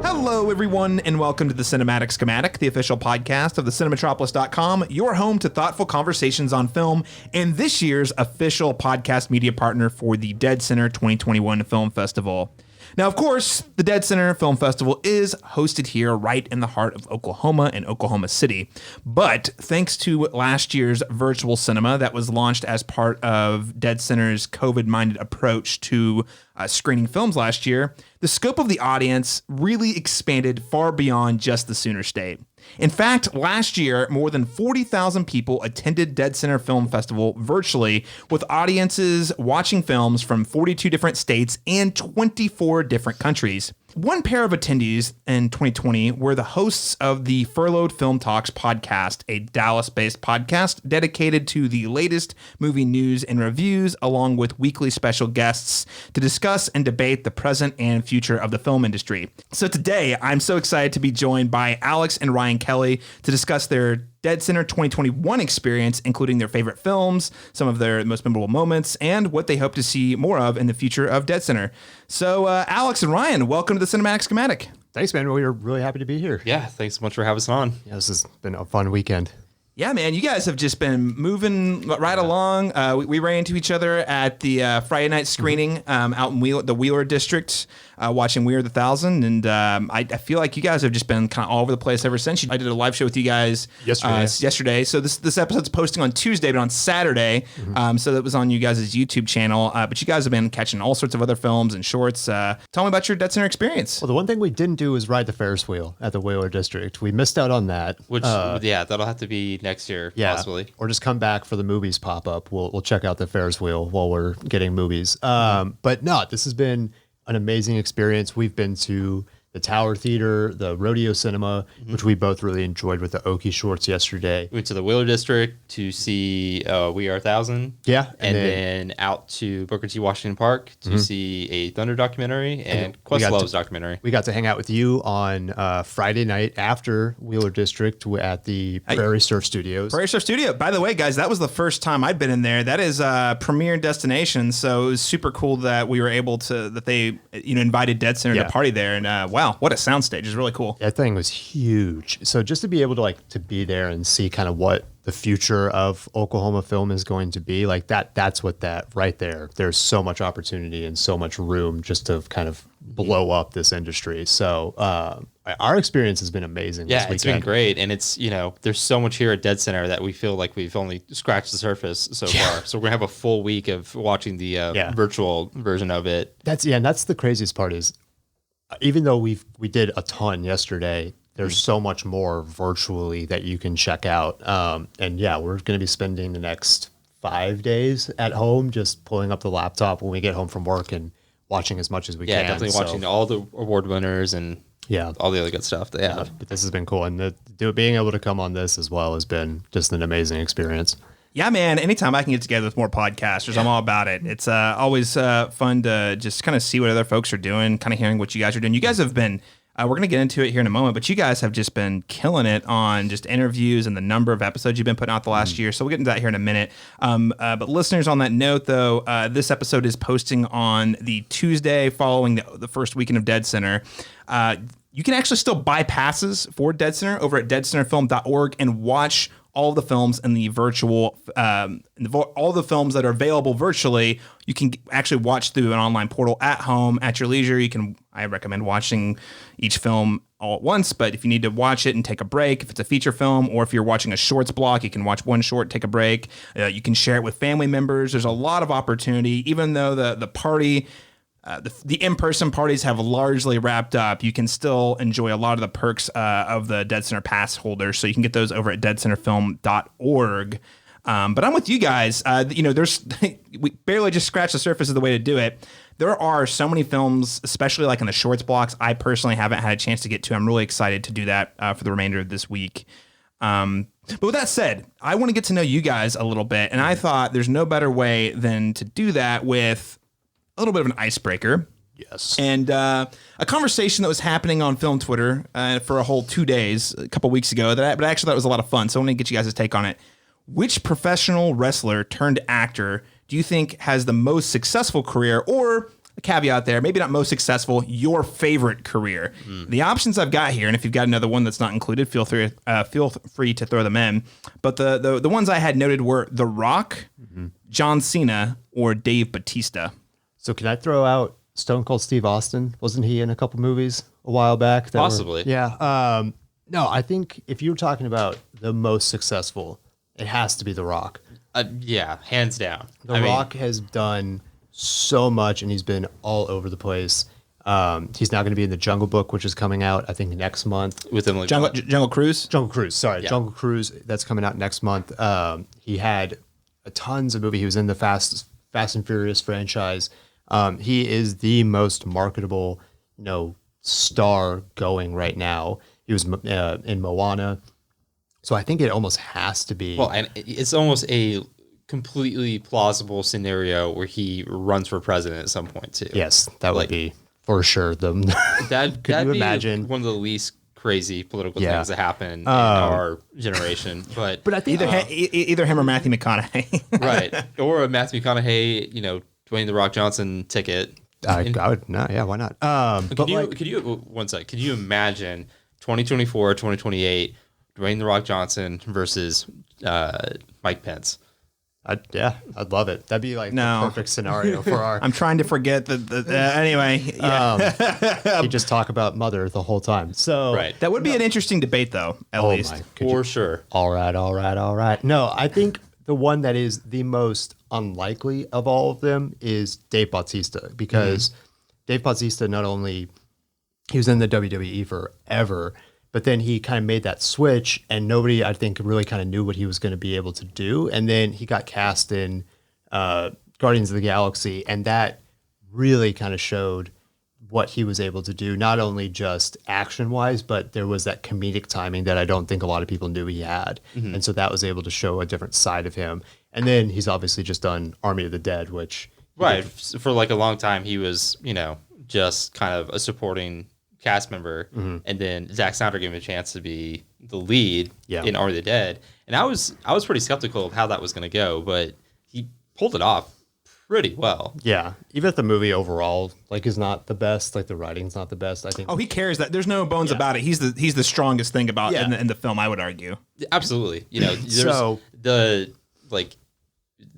Hello, everyone, and welcome to the Cinematic Schematic, the official podcast of thecinematropolis.com, your home to thoughtful conversations on film, and this year's official podcast media partner for the dCFF21 2021 Film Festival. Now, of course, the dCFF Film Festival is hosted here right in the heart of Oklahoma and Oklahoma City. But thanks to last year's virtual cinema that was launched as part of dCenter's COVID-minded approach to screening films last year, the scope of the audience really expanded far beyond just the Sooner State. In fact, last year, more than 40,000 people attended dCFF Film Festival virtually, with audiences watching films from 42 different states and 24 different countries. One pair of attendees in 2020 were the hosts of the Furloughed Film Talks podcast, a Dallas-based podcast dedicated to the latest movie news and reviews, along with weekly special guests to discuss and debate the present and future of the film industry. So today, I'm so excited to be joined by Alex and Ryan Kelly to discuss their dCFF 2021 experience, including their favorite films, some of their most memorable moments, and what they hope to see more of in the future of dCFF. So, Alex and Ryan, welcome to the Cinematic Schematic. Thanks, man. We're really happy to be here. Yeah, thanks so much for having us on. Yeah, this has been a fun weekend. Yeah, man, you guys have just been moving right along. We ran into each other at the Friday night screening out in the Wheeler District, watching We Are the Thousand, and I feel like you guys have just been kind of all over the place ever since. I did a live show with you guys yesterday. So this episode's posting on Tuesday, but on Saturday, so that was on you guys' YouTube channel. But you guys have been catching all sorts of other films and shorts. Tell me about your dCFF experience. Well, the one thing we didn't do was ride the Ferris wheel at the Wheeler District. We missed out on that. Which, that'll have to be next year, possibly. Or just come back for the movies pop up. We'll check out the Ferris wheel while we're getting movies. But no, this has been an amazing experience. We've been to the Tower Theater, the Rodeo Cinema, which we both really enjoyed with the Okie shorts yesterday. We went to the Wheeler District to see We Are 1,000. Yeah. And then out to Booker T. Washington Park to see a Thunder documentary and Questlove's documentary. We got to hang out with you on Friday night after Wheeler District at the Prairie Surf Studios. Prairie Surf Studio. By the way, guys, that was the first time I'd been in there. That is a premier destination, so it was super cool that we were able to, that they invited dCFF to party there. And wow, what a soundstage. It's really cool. That thing was huge. So just to be able to be there and see kind of what the future of Oklahoma film is going to be, like that's what that right there. There's so much opportunity and so much room just to kind of blow up this industry. So our experience has been amazing. Yeah, it's been great. And it's, there's so much here at dCFF that we feel like we've only scratched the surface so far. So we're going to have a full week of watching the virtual version of it. And that's the craziest part is, even though we did a ton yesterday, there's so much more virtually that you can check out. And yeah, we're going to be spending the next 5 days at home, just pulling up the laptop when we get home from work and watching as much as we can. Yeah, definitely watching all the award winners and all the other good stuff. Yeah, but this has been cool. And being able to come on this as well has been just an amazing experience. Yeah, man, anytime I can get together with more podcasters, I'm all about it. It's always fun to just kind of see what other folks are doing, kind of hearing what you guys are doing. You guys have been, we're going to get into it here in a moment, but you guys have just been killing it on just interviews and the number of episodes you've been putting out the last year. So we'll get into that here in a minute. But listeners, on that note, though, this episode is posting on the Tuesday following the first weekend of dCFF. You can actually still buy passes for dCFF over at deadcenterfilm.org and watch all the films in the virtual, all the films that are available virtually, you can actually watch through an online portal at home at your leisure. I recommend watching each film all at once, but if you need to watch it and take a break, if it's a feature film, or if you're watching a shorts block, you can watch one short, take a break. You can share it with family members. There's a lot of opportunity, even though the party, the in-person parties have largely wrapped up. You can still enjoy a lot of the perks of the dCFF pass holders, so you can get those over at deadcenterfilm.org. But I'm with you guys. We barely just scratched the surface of the way to do it. There are so many films, especially like in the shorts blocks, I personally haven't had a chance to get to. I'm really excited to do that for the remainder of this week. But with that said, I want to get to know you guys a little bit, and I thought there's no better way than to do that with a little bit of an icebreaker. Yes. And a conversation that was happening on film Twitter for a whole 2 days, a couple weeks ago, but I actually thought it was a lot of fun. So I want to get you guys' take on it. Which professional wrestler turned actor do you think has the most successful career, or a caveat there, maybe not most successful, your favorite career. The options I've got here, and if you've got another one that's not included, feel free to throw them in. But the ones I had noted were The Rock, John Cena, or Dave Bautista. So can I throw out Stone Cold Steve Austin? Wasn't he in a couple movies a while back? Possibly. Yeah. No, I think if you're talking about the most successful, it has to be The Rock. Yeah, hands down. The Rock has done so much, and he's been all over the place. He's now going to be in the Jungle Book, which is coming out, I think, next month. With Emily Jungle Cruise? Jungle Cruise, sorry. Yeah. Jungle Cruise, that's coming out next month. He had tons of movies. He was in the Fast and Furious franchise. He is the most marketable, star going right now. He was in Moana. So I think it almost has to be. Well, and it's almost a completely plausible scenario where he runs for president at some point too. Yes, that would be for sure. Could you imagine one of the least crazy political things that happen in our generation? But I think either him or Matthew McConaughey, right? Or a Matthew McConaughey, Dwayne "The Rock" Johnson ticket. I would not. Yeah, why not? Could you imagine 2024, 2028? Dwayne "The Rock" Johnson versus Mike Pence. I'd love it. That'd be like the perfect scenario for our. I'm trying to forget anyway. Yeah. You just talk about mother the whole time. So that would be an interesting debate, though. At least for sure. All right. No, I think the one that is the most unlikely of all of them is Dave Bautista, because Dave Bautista not only he was in the WWE forever. But then he kind of made that switch, and nobody, I think, really kind of knew what he was going to be able to do. And then he got cast in Guardians of the Galaxy, and that really kind of showed what he was able to do, not only just action-wise, but there was that comedic timing that I don't think a lot of people knew he had. And so that was able to show a different side of him. And then he's obviously just done Army of the Dead, which... Right. For like a long time, he was, just kind of a supporting cast member, and then Zack Snyder gave him a chance to be the lead in Army of the Dead, and I was pretty skeptical of how that was going to go, but he pulled it off pretty well. Yeah, even if the movie overall is not the best, the writing's not the best, I think. Oh, he cares that there's no bones about it. He's the strongest thing about in the film, I would argue. Absolutely, there's the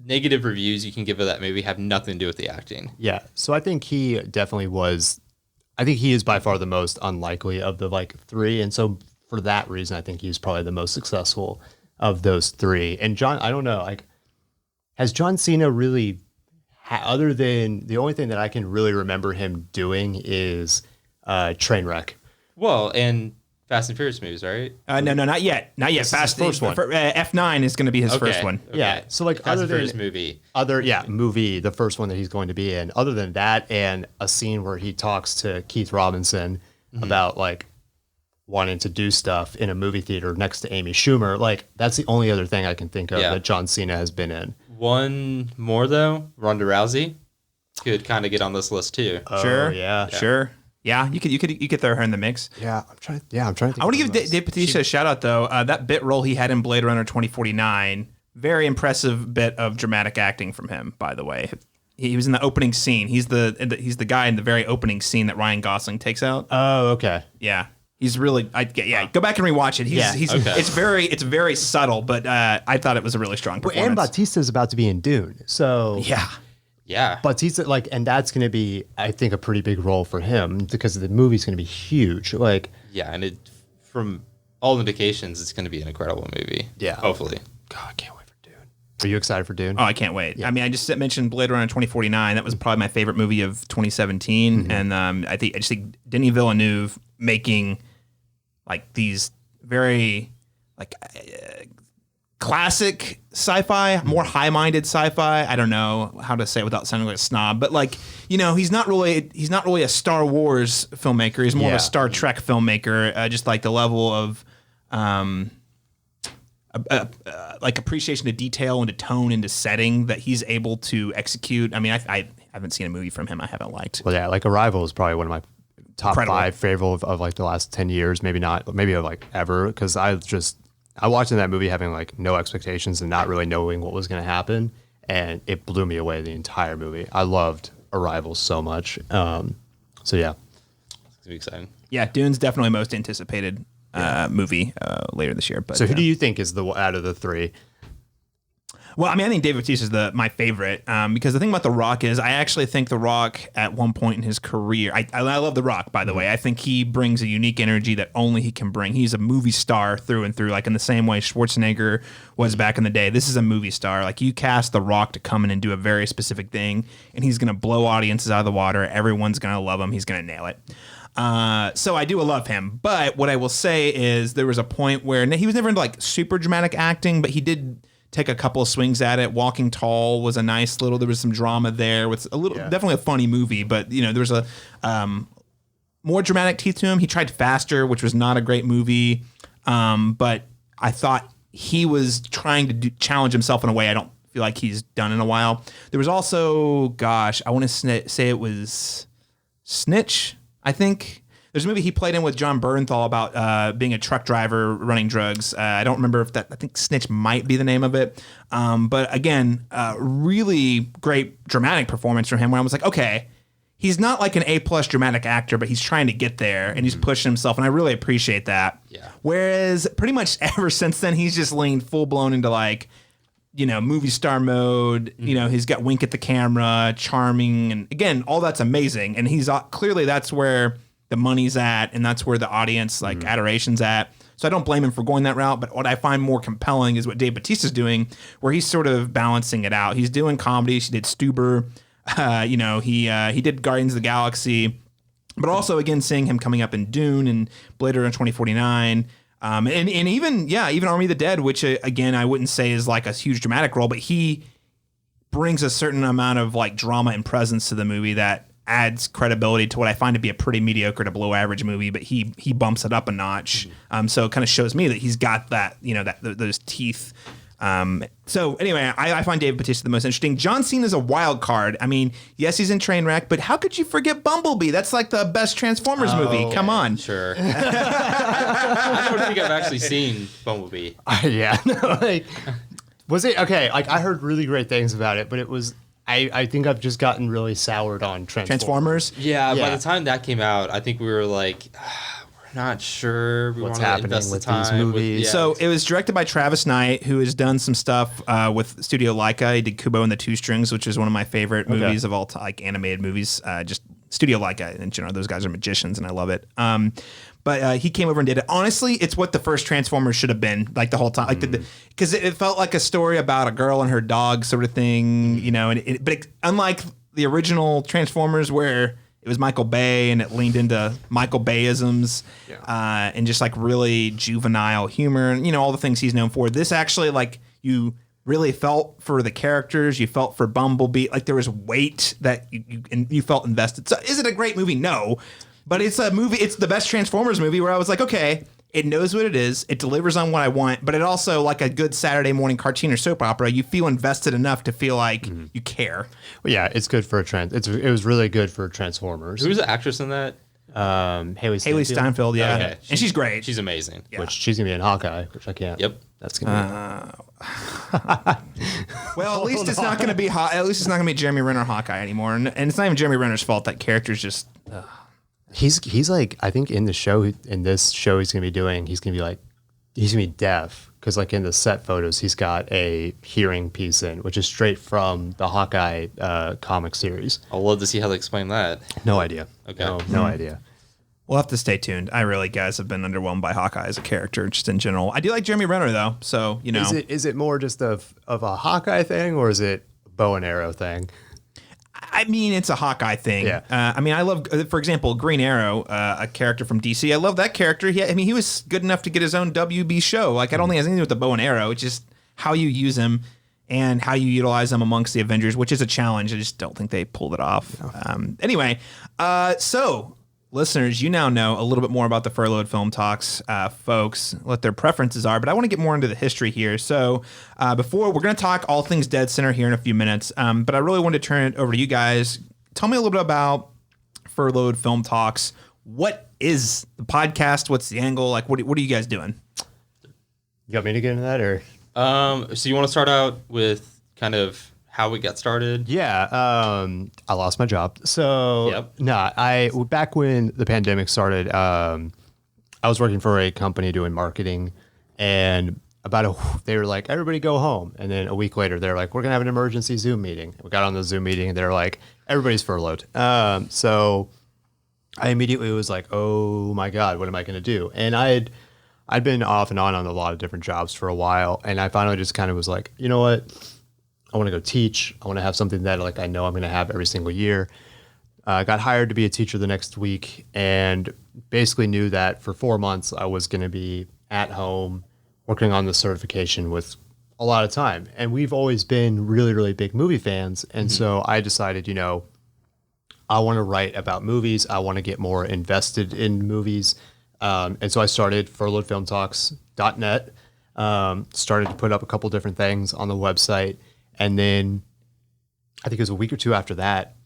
negative reviews you can give of that movie have nothing to do with the acting. Yeah, so I think he definitely was. I think he is by far the most unlikely of the three. And so for that reason, I think he's probably the most successful of those three. And John, I don't know, has John Cena really, other than the only thing that I can really remember him doing is Trainwreck. Well, and Fast and Furious movies, right? No, not yet. Not yet. Fast first one. F9 is going to be his first one. Okay. Yeah. So Fast other and than Furious movie. Movie, the first one that he's going to be in. Other than that, and a scene where he talks to Keith Robinson about wanting to do stuff in a movie theater next to Amy Schumer. That's the only other thing I can think of that John Cena has been in. One more though, Ronda Rousey could kind of get on this list too. Sure. Yeah. Sure. Yeah, you could throw her in the mix. Yeah, I'm trying to think. I want to give Dave Bautista a shout out though. That bit role he had in Blade Runner 2049, very impressive bit of dramatic acting from him. By the way, he was in the opening scene. He's the guy in the very opening scene that Ryan Gosling takes out. Oh, okay. Yeah, he's really. Go back and rewatch it. It's very subtle, but I thought it was a really strong performance. And Bautista is about to be in Dune, so yeah. Bautista, and that's going to be, I think, a pretty big role for him because the movie's going to be huge. And from all indications, it's going to be an incredible movie. Yeah, hopefully. God, I can't wait for Dune. Are you excited for Dune? Oh, I can't wait. Yeah. I mean, I just mentioned Blade Runner 2049. That was probably my favorite movie of 2017, and I just think Denis Villeneuve making these very classic sci-fi, more high-minded sci-fi. I don't know how to say it without sounding like a snob, but he's not really a Star Wars filmmaker. He's more of a Star Trek filmmaker. Just the level of appreciation to detail and to tone and to setting that he's able to execute. I mean, I haven't seen a movie from him I haven't liked. Well, yeah, Arrival is probably one of my top 5 favorite of the last 10 years, maybe not, maybe ever, because I watched that movie having no expectations and not really knowing what was going to happen, and it blew me away the entire movie. I loved Arrival so much. So yeah, It's gonna be exciting. Yeah, Dune's definitely most anticipated movie later this year. But so who do you think is the out of the three? Well, I mean, I think Dave Bautista is my favorite because the thing about The Rock is I actually think The Rock at one point in his career, I love The Rock, by the way. I think he brings a unique energy that only he can bring. He's a movie star through and through, like in the same way Schwarzenegger was back in the day. This is a movie star. Like you cast The Rock to come in and do a very specific thing, and he's going to blow audiences out of the water. Everyone's going to love him. He's going to nail it. So I do love him. But what I will say is there was a point where he was never into like super dramatic acting, but he did take a couple of swings at it. Walking Tall was a nice little, there was some drama there with a little, definitely a funny movie, but there was a more dramatic teeth to him. He tried Faster, which was not a great movie. But I thought he was trying to challenge himself in a way I don't feel like he's done in a while. There was also, gosh, I want to say it was Snitch, I think. There's a movie he played in with John Bernthal about being a truck driver running drugs. I don't remember if that, I think Snitch might be the name of it. But again, really great dramatic performance from him where I was like, okay, he's not like an A+ dramatic actor, but he's trying to get there and he's pushing himself. And I really appreciate that. Yeah. Whereas pretty much ever since then, he's just leaned full blown into like, movie star mode. He's got wink at the camera, charming. And again, all that's amazing. And he's clearly that's where the money's at, and that's where the audience adoration's at. So I don't blame him for going that route. But what I find more compelling is what Dave Bautista's doing, where he's sort of balancing it out. He's doing comedies. He did Stuber. He did Guardians of the Galaxy, but also again seeing him coming up in Dune and Blade Runner 2049. And even Army of the Dead, which again I wouldn't say is like a huge dramatic role, but he brings a certain amount of like drama and presence to the movie that adds credibility to what I find to be a pretty mediocre to below average movie, but he bumps it up a notch. So it kind of shows me that he's got that, those teeth. So anyway, I find Dave Bautista the most interesting. John Cena's a wild card. I mean, yes, he's in Trainwreck, but how could you forget Bumblebee? That's like the best Transformers movie. Come on. Sure. I don't think I've actually seen Bumblebee. Was it okay? Like I heard really great things about it, but it was. I think I've just gotten really soured on Transformers. Yeah, by the time that came out, I think we were like, we're not sure what's happening with these movies. So it was directed by Travis Knight, who has done some stuff with Studio Leica. He did Kubo and the Two Strings, which is one of my favorite movies of all time, like animated movies. Just Studio Leica in general. Those guys are magicians, and I love it. But he came over and did it. Honestly, it's what the first Transformers should have been, like the whole time, like because it felt like a story about a girl and her dog, sort of thing, But unlike the original Transformers, where it was Michael Bay and it leaned into Michael Bay-isms and just like really juvenile humor and all the things he's known for. This actually, like, you really felt for the characters. You felt for Bumblebee. Like there was weight that you felt invested. So is it a great movie? No. But it's a movie, it's the best Transformers movie where I was like, okay, it knows what it is. It delivers on what I want, but it also, like a good Saturday morning cartoon or soap opera, you feel invested enough to feel like you care. Well, yeah, it's good for it was really good for Transformers. Who's the actress in that? Haley Steinfeld, yeah. Okay. And she's great. She's amazing. Yeah. Which she's going to be in Hawkeye, which I can't. Yep. That's going to Well, at least it's not going to be at least it's not going to be Jeremy Renner Hawkeye anymore. And it's not even Jeremy Renner's fault. That character's just... He's like, I think in this show he's going to be doing, he's going to be deaf. Because like in the set photos, he's got a hearing piece in, which is straight from the Hawkeye comic series. I'd love to see how they explain that. No idea. Okay. No idea. We'll have to stay tuned. I really, guys, have been underwhelmed by Hawkeye as a character, just in general. I do like Jeremy Renner, though, so, Is it more just of a Hawkeye thing, or is it bow and arrow thing? I mean, it's a Hawkeye thing. Yeah. I love, for example, Green Arrow, a character from DC. I love that character. He was good enough to get his own WB show. Like, I don't think it has anything to do with the bow and arrow. It's just how you use him and how you utilize them amongst the Avengers, which is a challenge. I just don't think they pulled it off. No. Anyway, so... Listeners, you now know a little bit more about the Furloughed Film Talks, folks, what their preferences are, but I want to get more into the history here. So before, we're going to talk all things dCenter here in a few minutes, but I really wanted to turn it over to you guys. Tell me a little bit about Furloughed Film Talks. What is the podcast? What's the angle? Like, what are you guys doing? You got me to get into that, or? So you want to start out with kind of how we got started? Yeah, I lost my job. So back when the pandemic started, I was working for a company doing marketing, and they were like, everybody go home. And then a week later, they're like, we're gonna have an emergency Zoom meeting. We got on the Zoom meeting, and they're like, everybody's furloughed. So I immediately was like, oh my God, what am I gonna do? And I'd been off and on a lot of different jobs for a while, and I finally just kind of was like, you know what? I want to go teach. I want to have something that like I know I'm going to have every single year. I got hired to be a teacher the next week, and basically knew that for 4 months I was going to be at home working on the certification with a lot of time. And we've always been really, really big movie fans, and so I decided, I want to write about movies. I want to get more invested in movies. And so I started furloughedfilmtalks.net, started to put up a couple different things on the website. And then I think it was a week or two after that,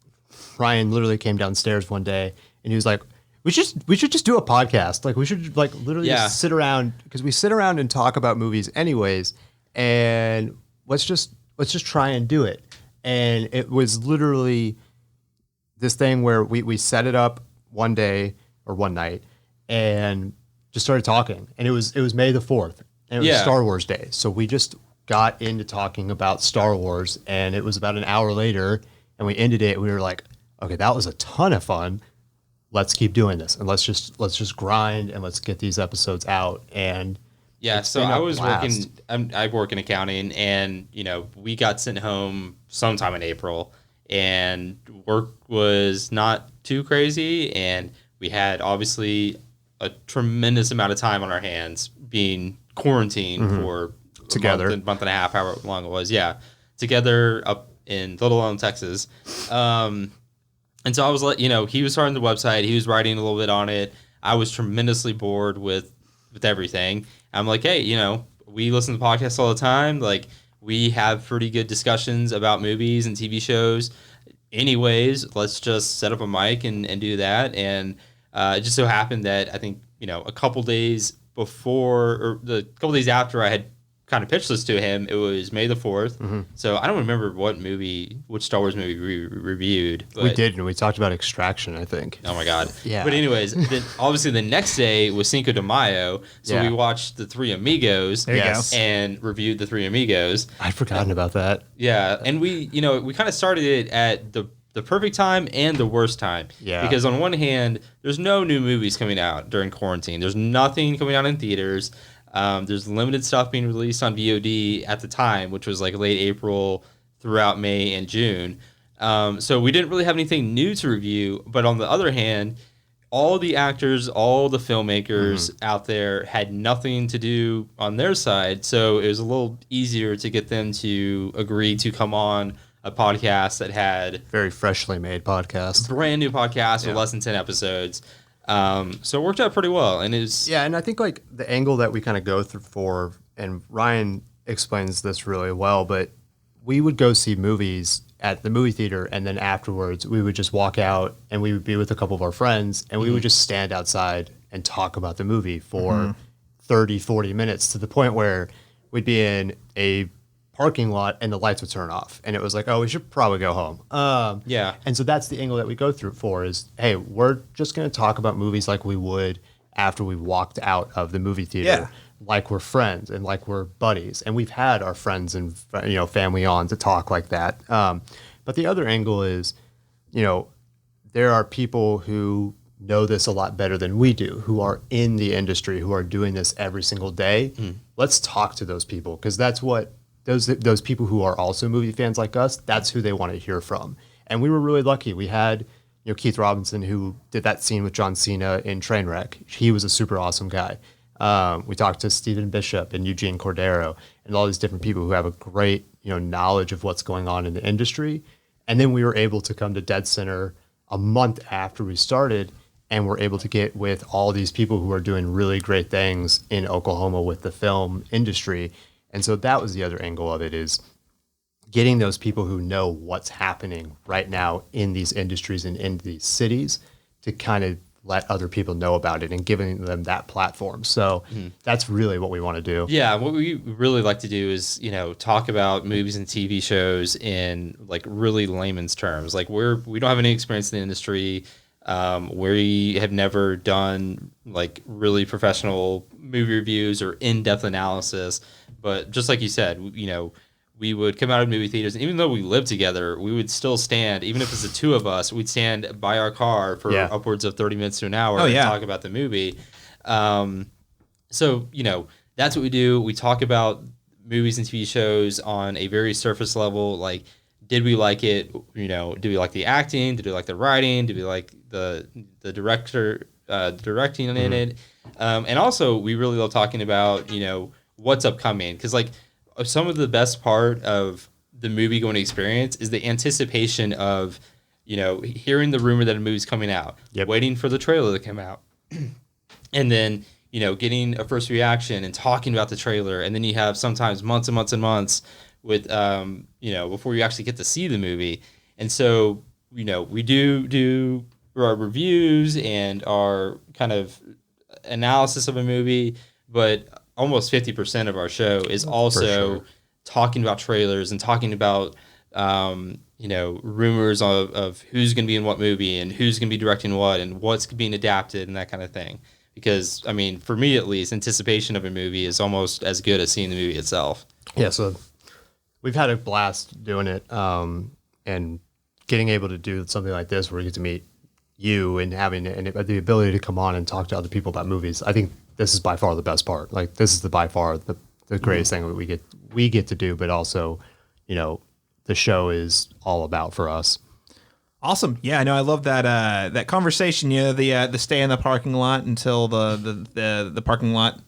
Ryan literally came downstairs one day and he was like, we should just do a podcast. Like we should like literally just sit around, because we sit around and talk about movies anyways. And let's just try and do it. And it was literally this thing where we set it up one day or one night and just started talking. And it was May the 4th, and it was Star Wars Day. So we just got into talking about Star Wars, and it was about an hour later, and we ended it. We were like, okay, that was a ton of fun. Let's keep doing this, and let's just grind, and let's get these episodes out. And so I was working. I work in accounting, and we got sent home sometime in April, and work was not too crazy, and we had obviously a tremendous amount of time on our hands being quarantined for together a month and a half, however long it was. Yeah. Together up in Little Elm, Texas. And so I was like, he was starting the website. He was writing a little bit on it. I was tremendously bored with everything. I'm like, hey, we listen to podcasts all the time. Like we have pretty good discussions about movies and TV shows. Anyways, let's just set up a mic and do that. And it just so happened that I think, a couple days before or the couple days after I had kind of pitched this to him, it was May the 4th. So I don't remember which Star Wars movie we reviewed. But we did, and we talked about Extraction, I think. Oh my God. Yeah. But anyways, then obviously the next day was Cinco de Mayo, so we watched The Three Amigos. There you go. And reviewed The Three Amigos. I'd forgotten about that. Yeah, and we kind of started it at the perfect time and the worst time. Yeah. Because on one hand, there's no new movies coming out during quarantine. There's nothing coming out in theaters. There's limited stuff being released on VOD at the time, which was like late April throughout May and June. So we didn't really have anything new to review. But on the other hand, all the actors, all the filmmakers out there had nothing to do on their side. So it was a little easier to get them to agree to come on a podcast that had very freshly made podcast, brand new podcast with less than 10 episodes. So it worked out pretty well, and and I think like the angle that we kind of go through for, and Ryan explains this really well, but we would go see movies at the movie theater, and then afterwards we would just walk out and we would be with a couple of our friends, and we would just stand outside and talk about the movie for 30, 40 minutes, to the point where we'd be in a parking lot and the lights would turn off, and it was like, oh, we should probably go home. And so that's the angle that we go through for is, hey, we're just going to talk about movies like we would after we walked out of the movie theater, like we're friends and like we're buddies, and we've had our friends and family on to talk like that. But the other angle is, there are people who know this a lot better than we do, who are in the industry, who are doing this every single day. Let's talk to those people, because that's what those people who are also movie fans like us, that's who they want to hear from. And we were really lucky. We had Keith Robinson, who did that scene with John Cena in Trainwreck. He was a super awesome guy. We talked to Stephen Bishop and Eugene Cordero and all these different people who have a great knowledge of what's going on in the industry. And then we were able to come to dCenter a month after we started, and we're able to get with all these people who are doing really great things in Oklahoma with the film industry. And so that was the other angle of it, is getting those people who know what's happening right now in these industries and in these cities to kind of let other people know about it and giving them that platform. So that's really what we want to do. Yeah, what we really like to do is, talk about movies and TV shows in like really layman's terms. Like we don't have any experience in the industry. We have never done like really professional movie reviews or in-depth analysis. But just like you said, we would come out of movie theaters, and even though we lived together, we would still stand, even if it's the two of us, we'd stand by our car for upwards of 30 minutes to an hour and talk about the movie. So, that's what we do. We talk about movies and TV shows on a very surface level. Like, did we like it? Do we like the acting? Did we like the writing? Did we like the director directing in it? And also, we really love talking about, what's upcoming. Because, like, some of the best part of the movie going experience is the anticipation of, hearing the rumor that a movie's coming out, waiting for the trailer to come out, and then, getting a first reaction and talking about the trailer. And then you have sometimes months and months and months with, before you actually get to see the movie. And so, we do our reviews and our kind of analysis of a movie, but almost 50% of our show is also talking about trailers and talking about, rumors of who's going to be in what movie and who's going to be directing what and what's being adapted and that kind of thing. Because, I mean, for me at least, anticipation of a movie is almost as good as seeing the movie itself. Yeah, so we've had a blast doing it, and getting able to do something like this where we get to meet you and having the ability to come on and talk to other people about movies. I think this is by far the best part. Like, this is by far the greatest thing that we get to do, but also, the show is all about for us. Awesome. Yeah, no, I love that that conversation. The stay in the parking lot until the parking lot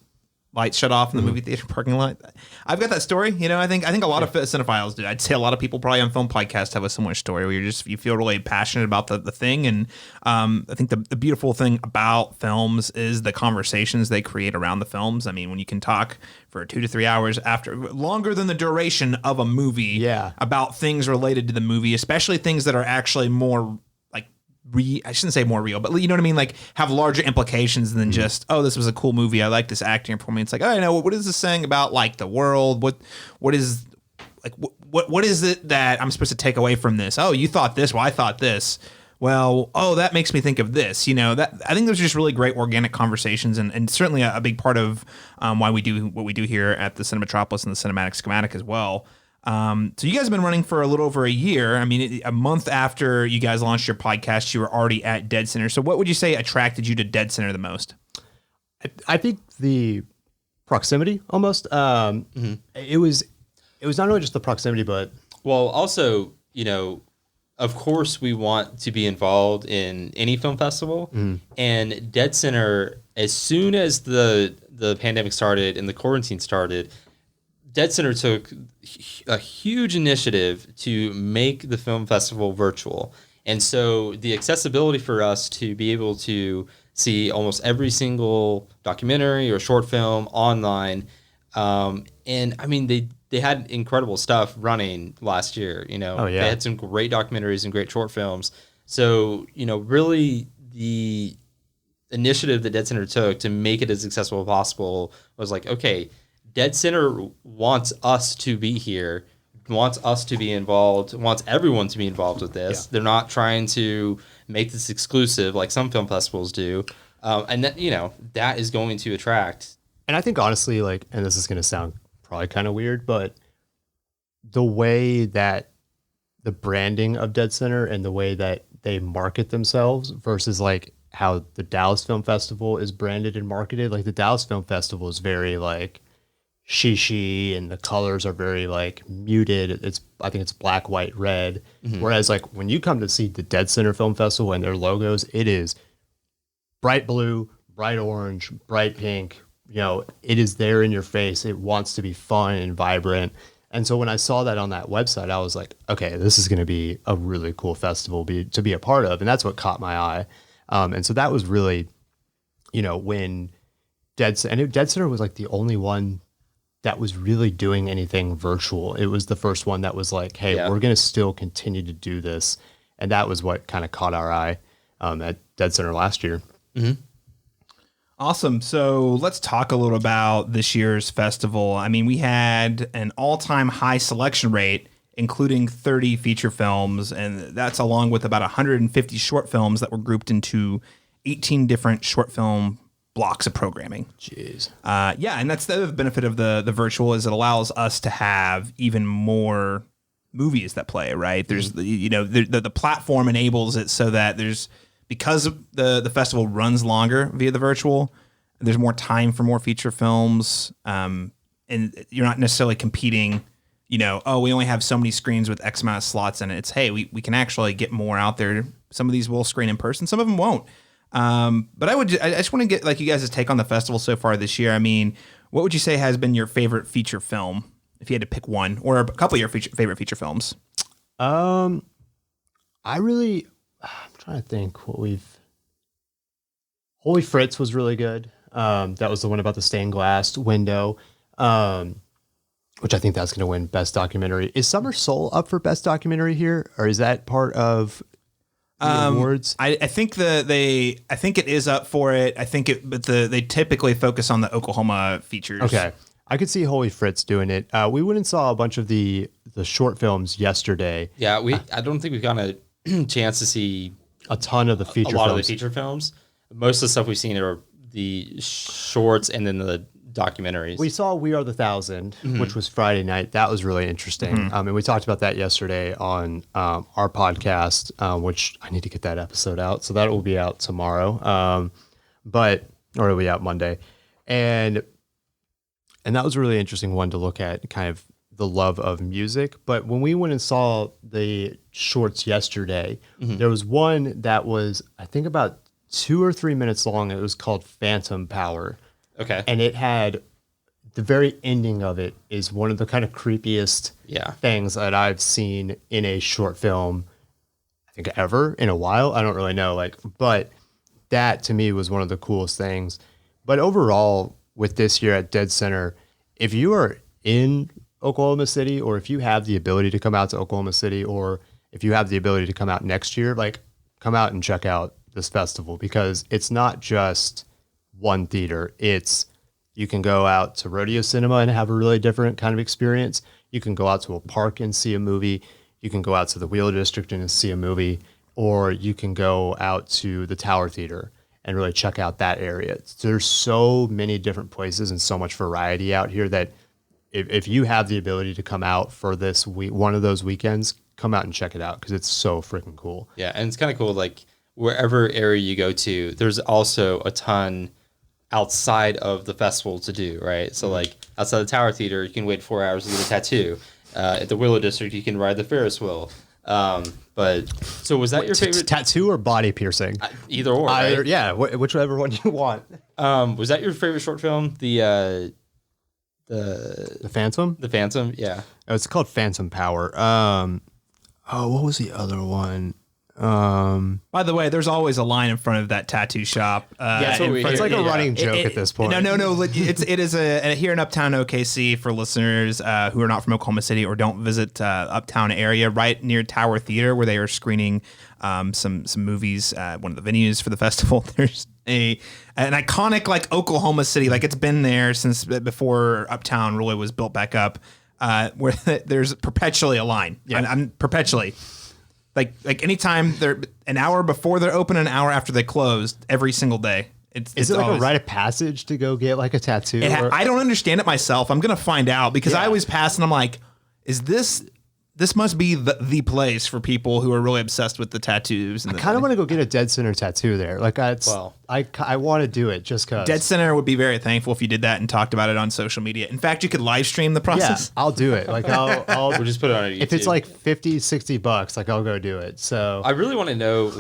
lights shut off in the movie theater parking lot. I've got that story. I think a lot of cinephiles do. I'd say a lot of people probably on film podcasts have a similar story where you feel really passionate about the thing. And I think the beautiful thing about films is the conversations they create around the films. I mean, when you can talk for 2 to 3 hours longer than the duration of a movie about things related to the movie, especially things that are actually more I shouldn't say more real, but you know what I mean? Like, have larger implications than just, oh, this was a cool movie, I like this acting for me. It's like, oh, I know, what is this saying about like the world? What is it that I'm supposed to take away from this? Oh, you thought this, well, I thought this. Well, oh, that makes me think of this. That I think those are just really great organic conversations, and certainly a big part of why we do what we do here at the Cinematropolis and the Cinematic Schematic as well. So you guys have been running for a little over a year. I mean, a month after you guys launched your podcast, you were already at dCenter. So what would you say attracted you to dCenter the most? I think the proximity almost. It was not only just the proximity, but also, of course we want to be involved in any film festival, and dCenter, as soon as the pandemic started and the quarantine started, dCenter took a huge initiative to make the film festival virtual. And so the accessibility for us to be able to see almost every single documentary or short film online. And I mean, they had incredible stuff running last year. They had some great documentaries and great short films. So, really the initiative that dCenter took to make it as accessible as possible was like, okay, dCenter wants us to be here, wants us to be involved, wants everyone to be involved with this. They're not trying to make this exclusive like some film festivals do. And that, that is going to attract. And I think honestly, and this is going to sound probably kind of weird, but the way that the branding of dCenter and the way that they market themselves versus like how the Dallas Film Festival is branded and marketed, like the Dallas Film Festival is very like she and the colors are very like muted. I think it's black, white, red. Whereas like when you come to see the dCenter Film Festival and their logos, it is bright blue, bright orange, bright pink. It is there in your face. It wants to be fun and vibrant. And so when I saw that on that website, I was like, okay, this is going to be a really cool festival to be a part of. And that's what caught my eye. And so that was really, when dCenter was like the only one that was really doing anything virtual. It was the first one that was like, hey, we're going to still continue to do this. And that was what kind of caught our eye at dCenter last year. Awesome. So let's talk a little about this year's festival. I mean, we had an all-time high selection rate, including 30 feature films, and that's along with about 150 short films that were grouped into 18 different short film blocks of programming. Jeez. Yeah, and that's the other benefit of the virtual is it allows us to have even more movies that play, right? There's the platform enables it so that because the festival runs longer via the virtual, there's more time for more feature films, and you're not necessarily competing, we only have so many screens with X amount of slots in it. It's, hey, we can actually get more out there. Some of these will screen in person, some of them won't. But I just want to get you guys' take on the festival so far this year. I mean, what would you say has been your favorite feature film, if you had to pick one, or a couple of your favorite feature films? I'm trying to think what Holy Fritz was really good. That was the one about the stained glass window, which I think that's going to win Best Documentary. Is Summer Soul up for Best Documentary here, or is that part of the awards? I think I think it is up for it. I think they typically focus on the Oklahoma features. Okay, I could see Holy Fritz doing it. We went and saw a bunch of the short films yesterday. Yeah, I don't think we've gotten a chance to see a ton of the feature films. A lot of the feature films. Most of the stuff we've seen are the shorts and then the documentaries. We saw We Are the Thousand, which was Friday night. That was really interesting. And we talked about that yesterday on our podcast, which I need to get that episode out. So that will be out tomorrow, or it'll be out Monday. And that was a really interesting one to look at, kind of the love of music. But when we went and saw the shorts yesterday, there was one that was, I think, about 2 or 3 minutes long. It was called Phantom Power. Okay. And it had, the very ending of it is one of the kind of creepiest things that I've seen in a short film, I think ever, in a while. I don't really know. But that to me was one of the coolest things. But overall, with this year at dCenter, if you are in Oklahoma City, or if you have the ability to come out to Oklahoma City, or if you have the ability to come out next year, come out and check out this festival, because it's not just one theater. You can go out to Rodeo Cinema and have a really different kind of experience. You can go out to a park and see a movie. You can go out to the Wheeler District and see a movie, or you can go out to the Tower Theater and really check out that area. There's so many different places and so much variety out here that if you have the ability to come out for this week, one of those weekends, come out and check it out, because it's so freaking cool. Yeah, and it's kind of cool. Wherever area you go to, there's also a ton outside of the festival to do, right? So outside the Tower Theater, you can wait 4 hours to get a tattoo. At the Willow District, you can ride the Ferris wheel. So was that your favorite tattoo or body piercing? Either or, right? Yeah, whichever one you want. Was that your favorite short film? The Phantom? The Phantom, yeah. Oh, it's called Phantom Power. What was the other one? By the way, there's always a line in front of that tattoo shop. It's like a running joke at this point. No. It is here in Uptown OKC for listeners who are not from Oklahoma City or don't visit Uptown area, right near Tower Theater, where they are screening some movies. One of the venues for the festival. There's an iconic Oklahoma City, it's been there since before Uptown really was built back up. Where there's perpetually a line. Yeah. I'm perpetually. Anytime they're an hour before they're open, an hour after they closed, every single day. Is it always a rite of passage to go get a tattoo? I don't understand it myself. I'm going to find out, because I always pass and I'm like, is this must be the place for people who are really obsessed with the tattoos. I kind of want to go get a dCenter tattoo there. I want to do it just because. dCenter would be very thankful if you did that and talked about it on social media. In fact, you could live stream the process. Yeah, I'll do it. We'll just put it on YouTube. If it's $50-$60, I'll go do it. So I really want to know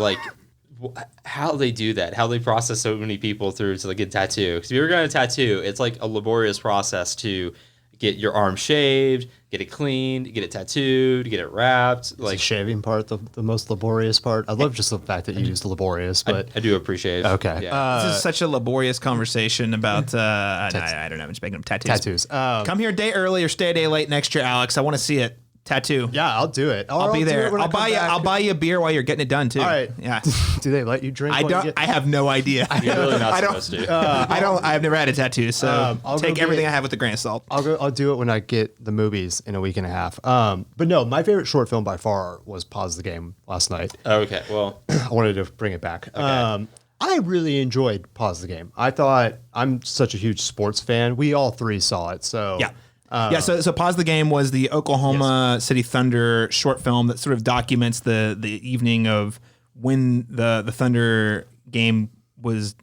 how they do that, how they process so many people through to get a tattoo. Because if you're going to tattoo, it's a laborious process to get your arm shaved, get it cleaned, get it tattooed, get it wrapped. Is the shaving part the most laborious part? I love just the fact that you used laborious, but I do appreciate it. Okay. Yeah. This is such a laborious conversation about I don't know, I'm just making them tattoos. Tattoos. Come here a day early or stay a day late next year, Alex. I want to see it. tattoo. Yeah, I'll do it. I'll be there. I'll buy you a beer while you're getting it done too. All right. Yeah. Do they let you drink? I have no idea. You're really not supposed to. I've never had a tattoo, so I'll take everything I have with a grain of salt. I'll do it when I get the movies in a week and a half. But no, my favorite short film by far was Pause the Game last night. Okay, well, I wanted to bring it back. Okay. I really enjoyed Pause the Game. I thought, I'm such a huge sports fan. We all three saw it, so yeah. So Pause the Game was the Oklahoma City Thunder short film that sort of documents the evening of when the Thunder game was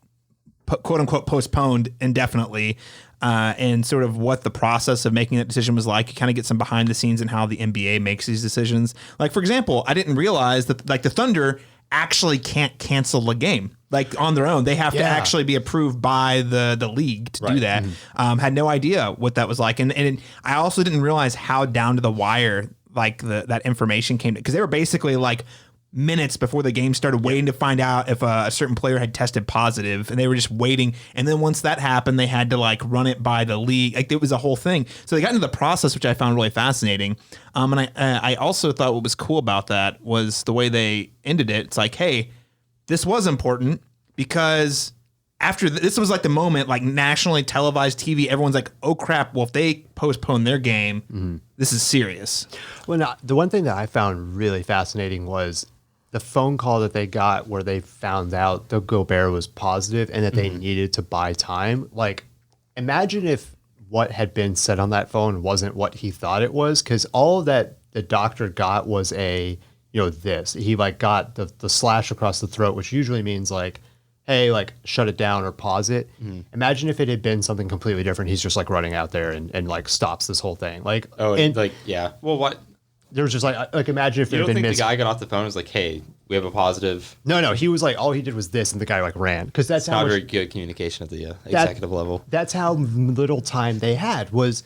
quote unquote postponed indefinitely, and sort of what the process of making that decision was like. You kind of get some behind the scenes in how the NBA makes these decisions. Like, for example, I didn't realize that like the Thunder actually can't cancel a game like on their own. They have to actually be approved by the league to do that. Had no idea what that was like. And I also didn't realize how down to the wire like that information came, because they were basically like minutes before the game started waiting to find out if a certain player had tested positive, and they were just waiting. And then once that happened, they had to like run it by the league. Like it was a whole thing. So they got into the process, which I found really fascinating. And I also thought what was cool about that was the way they ended it. It's like, hey, this was important because after this was like the moment, like nationally televised TV, everyone's like, oh crap, well, if they postpone their game, this is serious. Well, now, the one thing that I found really fascinating was the phone call that they got where they found out the Gobert was positive and that they needed to buy time. Like, imagine if what had been said on that phone wasn't what he thought it was, because all that the doctor got was this. He like got the slash across the throat, which usually means like, hey, like shut it down or pause it. Imagine if it had been something completely different. He's just like running out there and like stops this whole thing. Like, well, what? There was just like imagine if you it had don't been think the guy got off the phone and was like, hey, we have a positive. No, he was like, all he did was this, and the guy like ran, because that's how not very good communication at the executive level. That's how little time they had. Was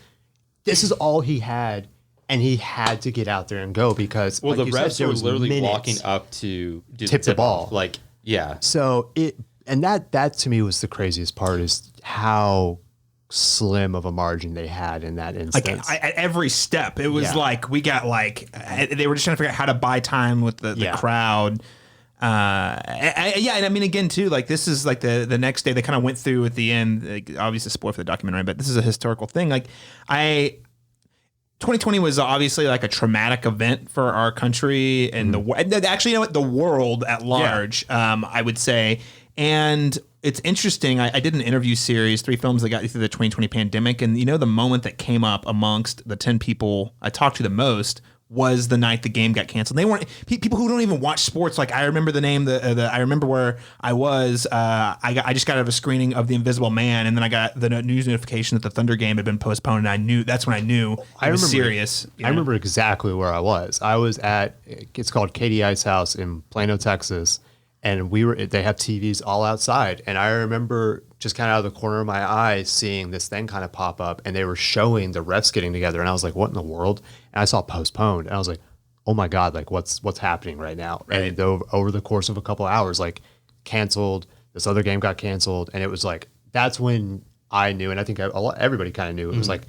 this is all he had, and he had to get out there and go because the refs were literally walking up to tip the ball. Like, yeah. So that to me was the craziest part, is how slim of a margin they had in that instance. Like at every step, it was like we got like they were just trying to figure out how to buy time with the crowd. And I mean, again, too, like this is like the next day they kind of went through at the end. Like, obviously, spoil for the documentary, but this is a historical thing. Like 2020 was obviously like a traumatic event for our country and the world at large. I would say. And it's interesting. I did an interview series, 3 films that got you through the 2020 pandemic. And the moment that came up amongst the 10 people I talked to the most was the night the game got canceled. They weren't people who don't even watch sports. Like, I remember the name, I remember where I was. I just got out of a screening of The Invisible Man, and then I got the news notification that the Thunder game had been postponed. And that's when I knew it was serious. I remember exactly where I was. I was at, it's called Katie Ice House in Plano, Texas. And they have TVs all outside. And I remember just kind of out of the corner of my eye seeing this thing kind of pop up, and they were showing the refs getting together. And I was like, what in the world? And I saw postponed. And I was like, oh my God, like what's happening right now? Right. And over the course of a couple of hours, like canceled, this other game got canceled. And it was like, that's when I knew. And I think everybody kind of knew. It was like,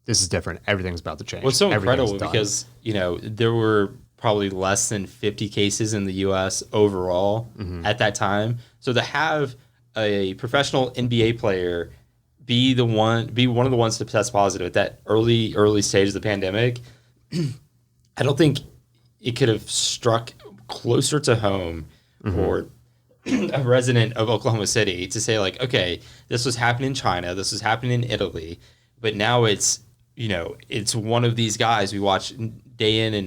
this is different. Everything's about to change. Well, it's so incredible because, there were probably less than 50 cases in the U.S. overall at that time. So to have a professional NBA player be one of the ones to test positive at that early stage of the pandemic, I don't think it could have struck closer to home for a resident of Oklahoma City to say like, okay, this was happening in China, this was happening in Italy, but now it's one of these guys we watch day in and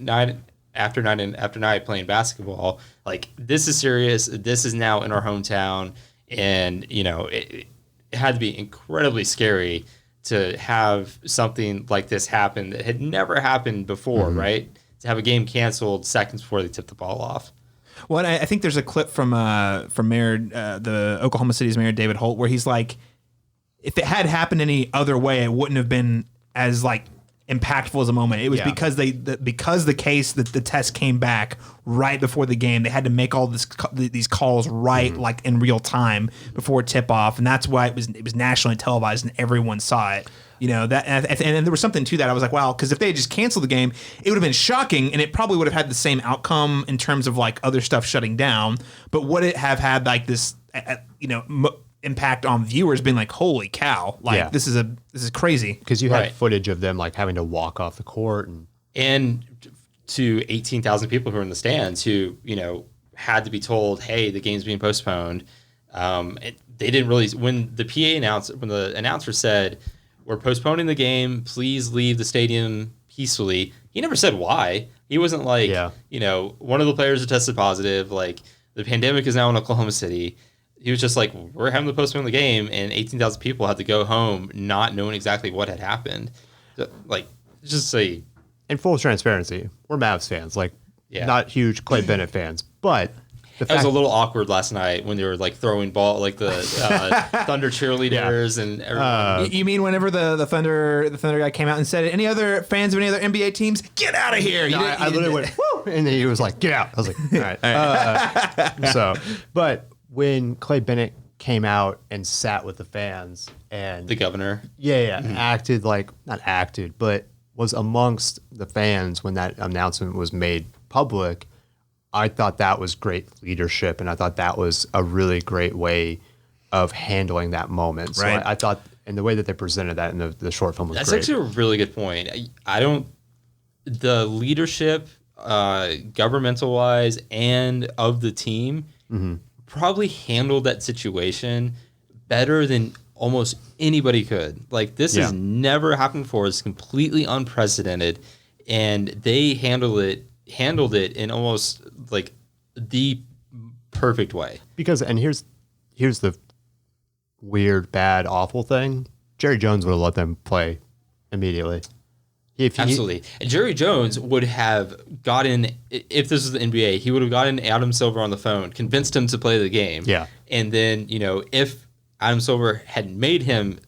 night after night playing basketball. Like, this is serious. This is now in our hometown. And, it had to be incredibly scary to have something like this happen that had never happened before, right? To have a game canceled seconds before they tipped the ball off. Well, I think there's a clip from Mayor, the Oklahoma City's Mayor David Holt, where he's like, if it had happened any other way, it wouldn't have been as like impactful as a moment. It was because because the case that the test came back right before the game. They had to make all these calls right like in real time before tip off, and that's why it was nationally televised and everyone saw it. You know that, and there was something to that. I was like, wow, because if they had just canceled the game, it would have been shocking, and it probably would have had the same outcome in terms of like other stuff shutting down. But would it have had like this, impact on viewers being like, holy cow, like this is crazy, because you had footage of them like having to walk off the court and to 18,000 people who were in the stands who had to be told, hey, the game's being postponed. They didn't really, when the announcer said, we're postponing the game, please leave the stadium peacefully, he never said why. He wasn't like, one of the players had tested positive, like the pandemic is now in Oklahoma City. He was just like, we're having to postpone the game, and 18,000 people had to go home not knowing exactly what had happened. So, like, just say... In full transparency, we're Mavs fans, like, not huge Clay Bennett fans, but... That was a little awkward last night when they were, like, throwing ball, like the Thunder cheerleaders and everyone. You mean whenever the Thunder guy came out and said, any other fans of any other NBA teams, get out of here. No, I literally went, woo! And then he was like, get out. I was like, all right. But... When Clay Bennett came out and sat with the fans and the governor, not acted, but was amongst the fans when that announcement was made public, I thought that was great leadership, and I thought that was a really great way of handling that moment. So I thought, and the way that they presented that in the short film was great. That's actually a really good point. The leadership, governmental wise, and of the team. Mm-hmm. Probably handled that situation better than almost anybody could. Like, this has never happened before. It's completely unprecedented, and they handled it in almost like the perfect way. Because, and here's the weird, bad, awful thing: Jerry Jones would have let them play immediately. Absolutely. And Jerry Jones would have gotten, if this was the NBA, he would have gotten Adam Silver on the phone, convinced him to play the game. Yeah. And then, if Adam Silver had made him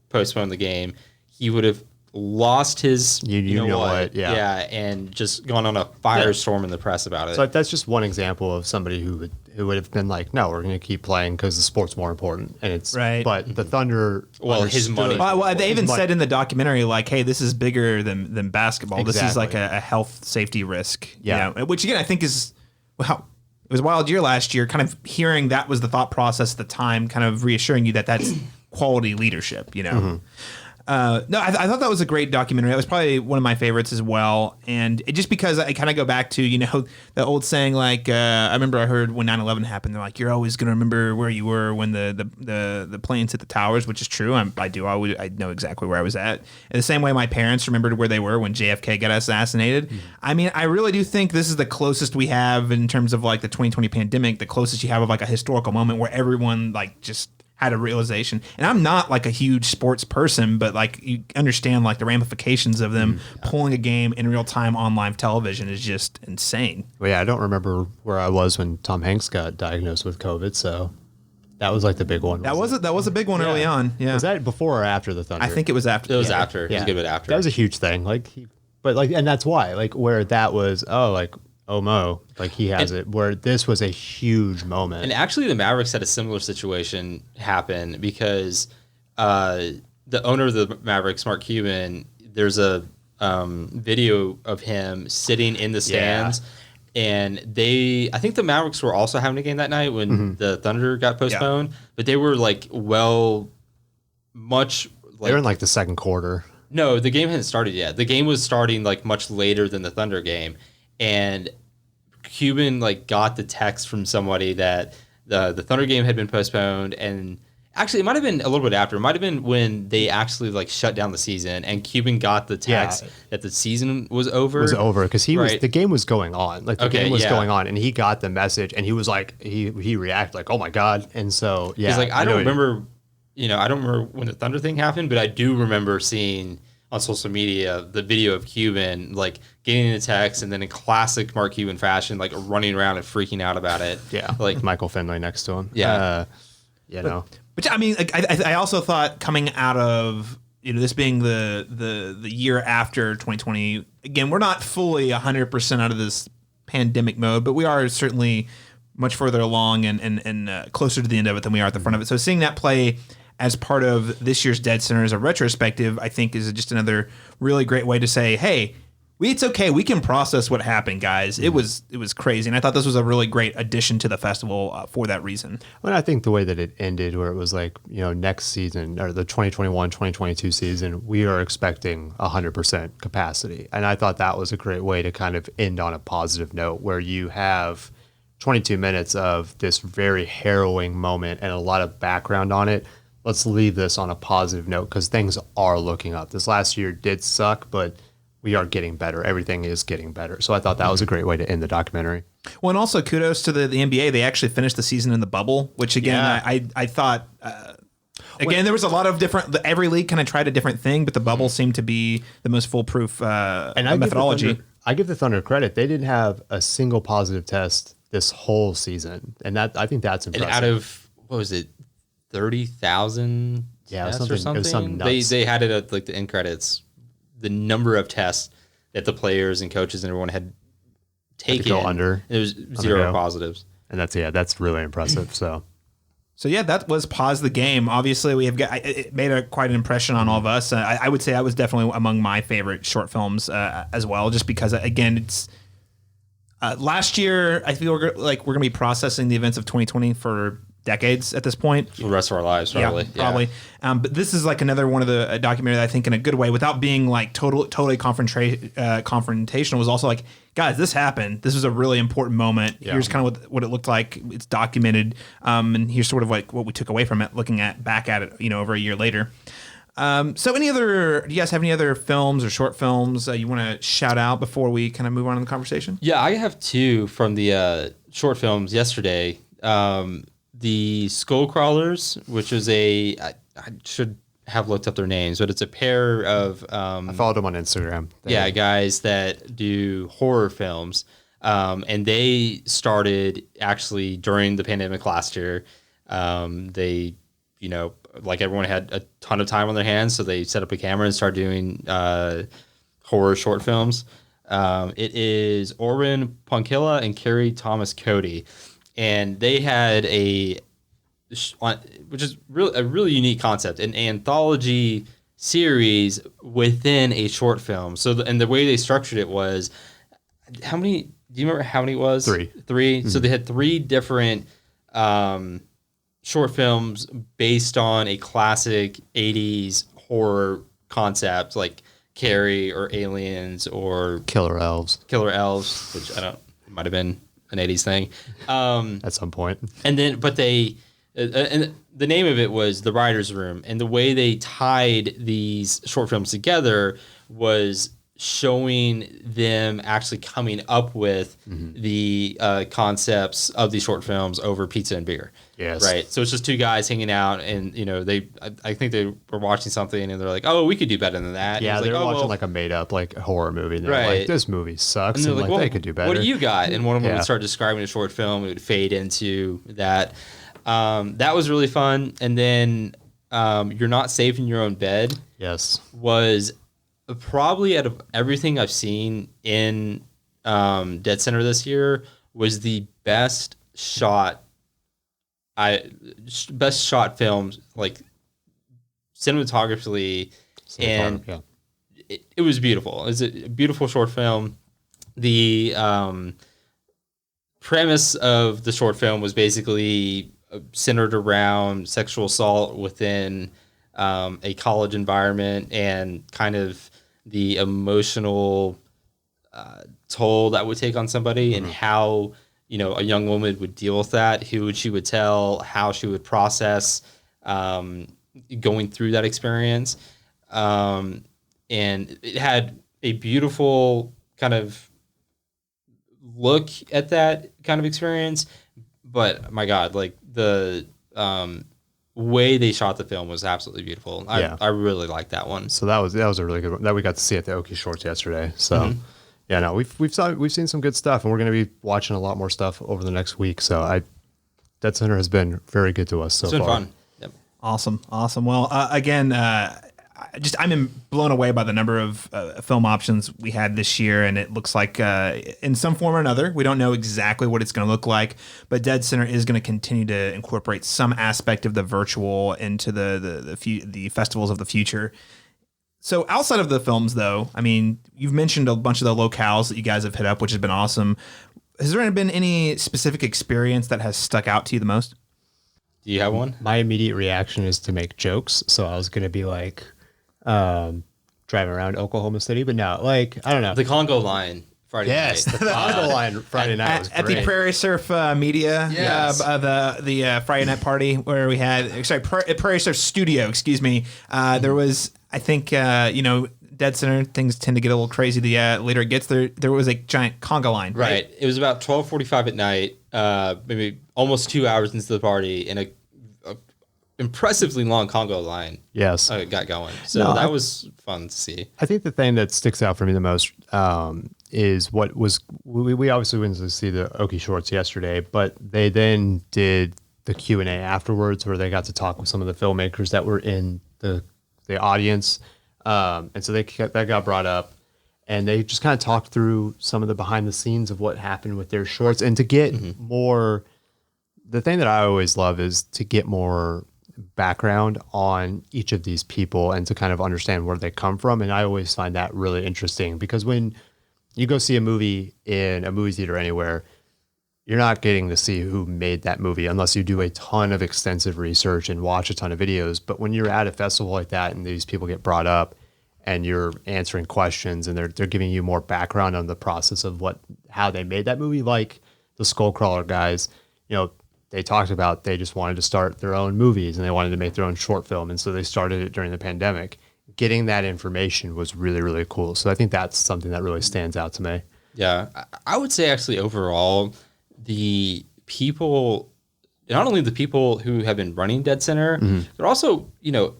postpone the game, he would have lost his, you know what? Yeah, and just gone on a firestorm in the press about it. So that's just one example of somebody who would have been like, no, we're going to keep playing because the sport's more important. And it's right. But the Thunder, his money. Well, they even said in the documentary, like, hey, this is bigger than basketball. Exactly. This is like a health safety risk. Yeah. Which again, I think is it was a wild year last year. Kind of hearing that was the thought process at the time, kind of reassuring you that that's quality leadership. Mm-hmm. No, I thought that was a great documentary. That was probably one of my favorites as well. And just because I kind of go back to, the old saying, like, I remember I heard when 9/11 happened, they're like, you're always going to remember where you were when the planes hit the towers, which is true. I know exactly where I was at. In the same way my parents remembered where they were when JFK got assassinated. Mm-hmm. I mean, I really do think this is the closest we have in terms of like the 2020 pandemic, the closest you have of like a historical moment where everyone like just had a realization. And I'm not like a huge sports person, but like you understand like the ramifications of them pulling a game in real time on live television is just insane. Well, yeah, I don't remember where I was when Tom Hanks got diagnosed with COVID, so that was like the big one. That was a big one early on. Yeah. Was that before or after the Thunder? I think it was after. It was after. It was a good bit after. That was a huge thing. And that's why, like, where that was, Mo, like he has it, where this was a huge moment. And actually the Mavericks had a similar situation happen because the owner of the Mavericks, Mark Cuban, there's a video of him sitting in the stands. And I think the Mavericks were also having a game that night when the Thunder got postponed, but they were like they were in like the second quarter. No, the game hadn't started yet. The game was starting like much later than the Thunder game. And Cuban like got the text from somebody that the Thunder game had been postponed, and actually it might have been a little bit after. It might have been when they actually like shut down the season, and Cuban got the text that the season was over. It was over because the game was going on. Like the game was going on, and he got the message, and he was like he reacted like, oh my god, and so he's like, I don't remember when the Thunder thing happened, but I do remember seeing on social media the video of Cuban like getting the text, and then in classic Mark Cuban fashion, like running around and freaking out about it. Yeah, like Michael Finley next to him. Yeah, but I mean, like, I also thought coming out of this being the year after 2020, again, we're not fully 100% out of this pandemic mode, but we are certainly much further along and closer to the end of it than we are at the front of it. So seeing that play as part of this year's dCenter as a retrospective, I think is just another really great way to say, hey, it's okay. We can process what happened, guys. It was crazy. And I thought this was a really great addition to the festival for that reason. Well, I think the way that it ended, where it was like, next season or the 2021-2022 season, we are expecting 100% capacity. And I thought that was a great way to kind of end on a positive note, where you have 22 minutes of this very harrowing moment and a lot of background on it. Let's leave this on a positive note because things are looking up. This last year did suck, but we are getting better. Everything is getting better. So I thought that was a great way to end the documentary. Well, and also kudos to the NBA. They actually finished the season in the bubble, which again, I thought, again, there was a lot of different, every league kind of tried a different thing, but the bubble seemed to be the most foolproof methodology. I give the Thunder credit. They didn't have a single positive test this whole season. And I think that's impressive. And out of, what was it, 30,000 tests or something? It was something nuts. They had it at like the end credits. The number of tests that the players and coaches and everyone had taken, go under. It was zero positives, and that's really impressive. So yeah, that was Pause the Game. Obviously, it made quite an impression on all of us. I would say that was definitely among my favorite short films as well, just because again, it's last year. I feel we're going to be processing the events of 2020 for decades at this point. For the rest of our lives, probably. Yeah, probably. But this is like another one of the documentary that I think in a good way, without being like totally confrontational, was also like, guys, this happened. This was a really important moment. Yeah. Here's kind of what it looked like. It's documented. And here's sort of like what we took away from it, looking back at it, over a year later. So do you guys have any other films or short films you want to shout out before we kind of move on in the conversation? Yeah, I have two from the short films yesterday. The Skull Crawlers, which is I should have looked up their names, but it's a pair of I followed them on Instagram. Guys that do horror films, and they started actually during the pandemic last year. They, like everyone had a ton of time on their hands, so they set up a camera and started doing horror short films. It is Orrin Punkilla and Carrie Thomas Cody. And they had which is a really unique concept, an anthology series within a short film. So, and the way they structured it was, do you remember how many it was? 3. Mm-hmm. So they had 3 different short films based on a classic 80s horror concept, like Carrie or Aliens or Killer Elves, which might have been an 80s thing. At some point. And then, but and the name of it was The Writer's Room. And the way they tied these short films together was showing them actually coming up with the concepts of these short films over pizza and beer. Yes. Right. So it's just 2 guys hanging out, and I think they were watching something, and they're like, "Oh, we could do better than that." Yeah, they were watching like a made up horror movie. And they're like, "This movie sucks," and like, they could do better. What do you got? And one of them would start describing a short film. It would fade into that. That was really fun. And then You're Not Safe in Your Own Bed. Yes. Was probably out of everything I've seen in dCenter this year, was the best shot films, like cinematographically, and it was beautiful. It was a beautiful short film. The premise of the short film was basically centered around sexual assault within a college environment, and kind of the emotional toll that would take on somebody, and how a young woman would deal with that, who she would tell, how she would process going through that experience. And it had a beautiful kind of look at that kind of experience. But my God, like the way they shot the film was absolutely beautiful. I really liked that one. So that was a really good one that we got to see at the Okie Shorts yesterday. So yeah, no, we've seen some good stuff, and we're going to be watching a lot more stuff over the next week. So dCenter has been very good to us so far. It's been fun. Yep. Awesome. Well, again, I'm blown away by the number of film options we had this year, and it looks like in some form or another, we don't know exactly what it's going to look like, but dCenter is going to continue to incorporate some aspect of the virtual into the festivals of the future. So outside of the films, though, I mean, you've mentioned a bunch of the locales that you guys have hit up, which has been awesome. Has there been any specific experience that has stuck out to you the most? Do you have one? My immediate reaction is to make jokes. So I was going to be like driving around Oklahoma City, but no, like, I don't know. The Congo line Friday night. The Congo line Friday night was at great. the Prairie Surf Media, Yes. the Friday night party where we had, Prairie Surf Studio, excuse me. There was, I think, dCenter, things tend to get a little crazy the later it gets. There was a giant conga line. Right. It was about 12:45 at night, maybe almost 2 hours into the party, and a impressively long Congo line. Yes. Got going. So that was fun to see. I think the thing that sticks out for me the most is what was we obviously went to see the Okie Shorts yesterday, but they then did the Q&A afterwards where they got to talk with some of the filmmakers that were in the audience, and so that got brought up, and they just kind of talked through some of the behind the scenes of what happened with their shorts, and to get more. The thing that I always love is to get more background on each of these people and to kind of understand where they come from. And I always find that really interesting because when you go see a movie in a movie theater anywhere, you're not getting to see who made that movie unless you do a ton of extensive research and watch a ton of videos. But when you're at a festival like that and these people get brought up and you're answering questions and they're giving you more background on the process of how they made that movie, like the Skullcrawler guys, they talked about they just wanted to start their own movies and they wanted to make their own short film. And so they started it during the pandemic. Getting that information was really, really cool. So I think that's something that really stands out to me. Yeah. I would say actually overall, the people, not only the people who have been running dCenter, but also,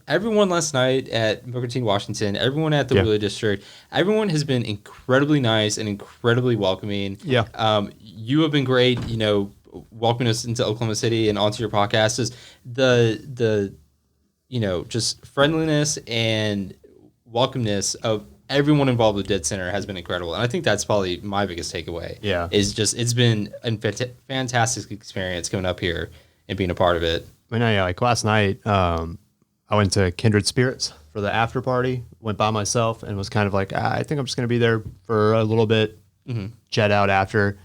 everyone last night at Booker T, Washington, everyone at the Wheeler District, everyone has been incredibly nice and incredibly welcoming. Yeah. You have been great, welcoming us into Oklahoma City and onto your podcast. Is the just friendliness and welcomeness of everyone involved with dCenter has been incredible. And I think that's probably my biggest takeaway. Yeah. Is just, it's been a fantastic experience coming up here and being a part of it. I mean, like last night, I went to Kindred Spirits for the after party, went by myself and was kind of like, I think I'm just going to be there for a little bit, jet out after.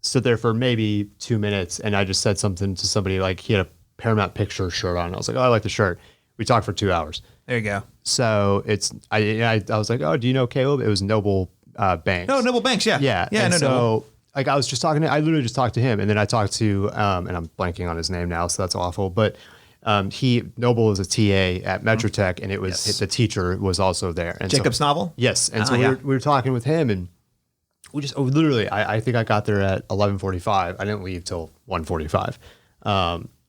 Stood there for maybe 2 minutes and I just said something to somebody, like he had a Paramount Pictures shirt on. I was like, oh, I like the shirt. We talked for 2 hours. There you go. So I was like, oh, do you know Caleb? It was Noble Banks. No, Noble Banks, yeah. Yeah. Yeah, and no, so Noble. like I was just talking to, I literally just talked to him and then I talked to, and I'm blanking on his name now, so that's awful. But Noble is a TA at Metrotech and it was the teacher was also there. And Jacob's so, novel? Yes. And so yeah. we were talking with him and we just literally, I think I got there at 11:45. I didn't leave till 1:45.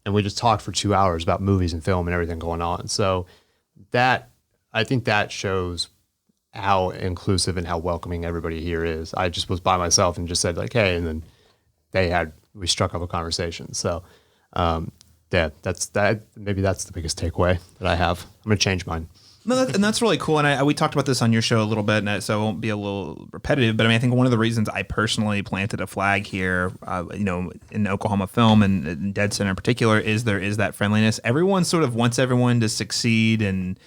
And we just talked for 2 hours about movies and film and everything going on. So I think that shows how inclusive and how welcoming everybody here is. I just was by myself and just said like, hey, and then we struck up a conversation. So, that's that. Maybe that's the biggest takeaway that I have. I'm going to change mine. No, and that's really cool. And we talked about this on your show a little bit, and so I won't be a little repetitive. But I mean, I think one of the reasons I personally planted a flag here, in Oklahoma film and dCenter in particular, is there is that friendliness. Everyone sort of wants everyone to succeed, and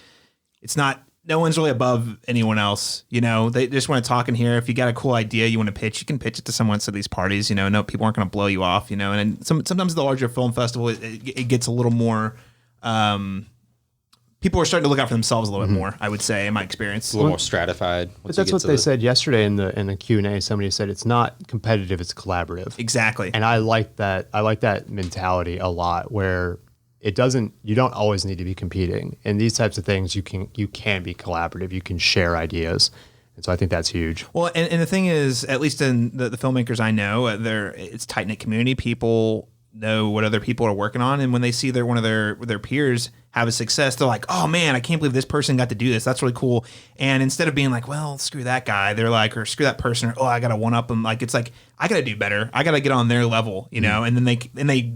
it's not. No one's really above anyone else. They just want to talk in here. If you got a cool idea you want to pitch, you can pitch it to someone at these parties. No, people aren't going to blow you off. And sometimes the larger film festival, it gets a little more. People are starting to look out for themselves a little bit more, I would say, in my experience. A little more stratified. But that's what they said yesterday in the Q&A. Somebody said it's not competitive, it's collaborative. Exactly. And I like that. I like that mentality a lot where you don't always need to be competing. In these types of things, you can be collaborative. You can share ideas. And so I think that's huge. Well, and the thing is, at least in the filmmakers I know, it's tight-knit community. People know what other people are working on, and when they see one of their peers have a success, they're like, oh man, I can't believe this person got to do this. That's really cool. And instead of being like, well, screw that guy, they're like, or screw that person, or, oh, I gotta one up them. Like, it's like, I gotta do better. I gotta get on their level, and then they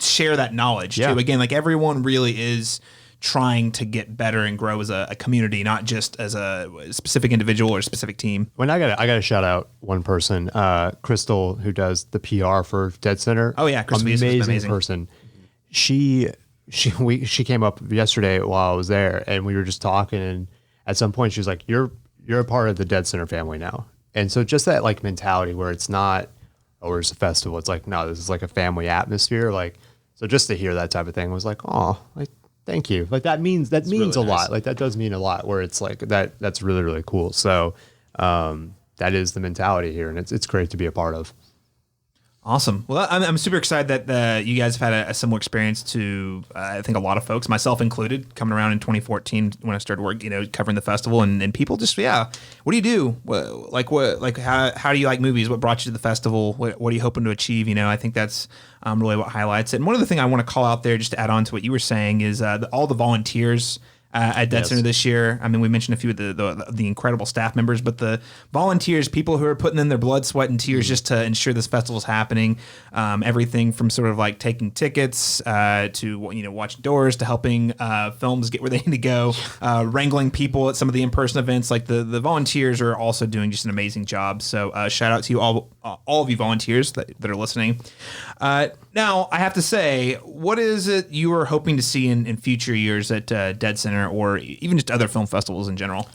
share that knowledge too. Again, like everyone really is trying to get better and grow as a community, not just as a specific individual or a specific team. When I gotta shout out one person, Crystal, who does the PR for dCenter. Oh yeah, Crystal, amazing person. She came up yesterday while I was there, and we were just talking, and at some point she was like, you're a part of the dCenter family now. And so just that like mentality where it's not, oh, it's a festival. It's like, no, this is like a family atmosphere. Like, so just to hear that type of thing was like, oh, like, thank you. Like that means really a lot. Like that does mean a lot, where it's like that's really, really cool. So that is the mentality here, and it's great to be a part of. Awesome. Well, I'm super excited that you guys have had a similar experience to, I think, a lot of folks, myself included, coming around in 2014 when I started work, covering the festival, and people just, what do you do? How do you like movies? What brought you to the festival? What are you hoping to achieve? I think that's really what highlights it. And one other thing I want to call out there, just to add on to what you were saying, is all the volunteers at dCenter this year. I mean, we mentioned a few of the incredible staff members, but the volunteers, people who are putting in their blood, sweat, and tears just to ensure this festival is happening. Everything from sort of like taking tickets to watching doors, to helping films get where they need to go, wrangling people at some of the in-person events. Like the volunteers are also doing just an amazing job. So shout out to you all of you volunteers that are listening. Now, I have to say, what is it you are hoping to see in future years at dCenter, or even just other film festivals in general?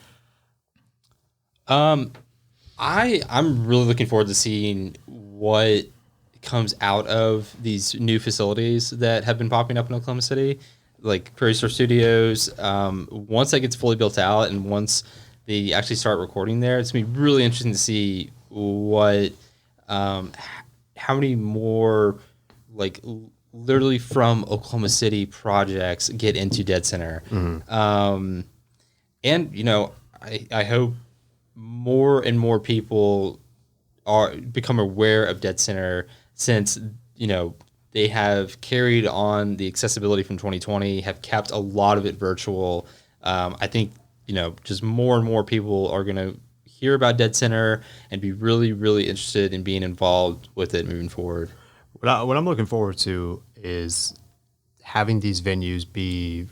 I'm really looking forward to seeing what comes out of these new facilities that have been popping up in Oklahoma City, like Prairie Store Studios. Once that gets fully built out and once they actually start recording there, it's going to be really interesting to see what, how many more, like, literally from Oklahoma City projects get into dCenter. And, I hope more and more people become aware of dCenter, since, they have carried on the accessibility from 2020, have kept a lot of it virtual. I think, just more and more people are going to hear about dCenter and be really, really interested in being involved with it moving forward. What I'm looking forward to is having these venues be,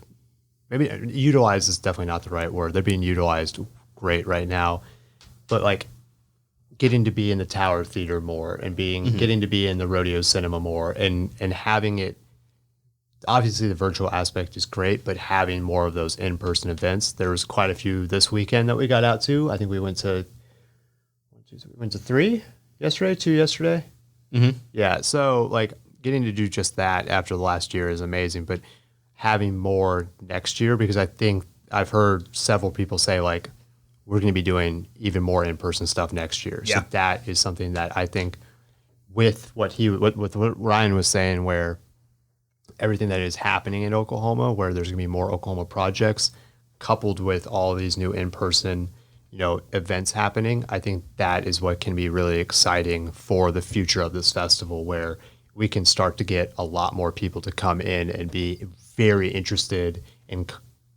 maybe utilized is definitely not the right word. They're being utilized great right now, but like getting to be in the Tower Theater more, and getting to be in the Rodeo Cinema more, and having it. Obviously, the virtual aspect is great, but having more of those in-person events. There was quite a few this weekend that we got out to. I think we went to 3 yesterday, 2 yesterday. Yeah, so like getting to do just that after the last year is amazing, but having more next year, because I think I've heard several people say like we're going to be doing even more in-person stuff next year. Yeah. So that is something that I think with what Ryan was saying, where everything that is happening in Oklahoma, where there's going to be more Oklahoma projects, coupled with all these new in-person events happening, I think that is what can be really exciting for the future of this festival, where we can start to get a lot more people to come in and be very interested in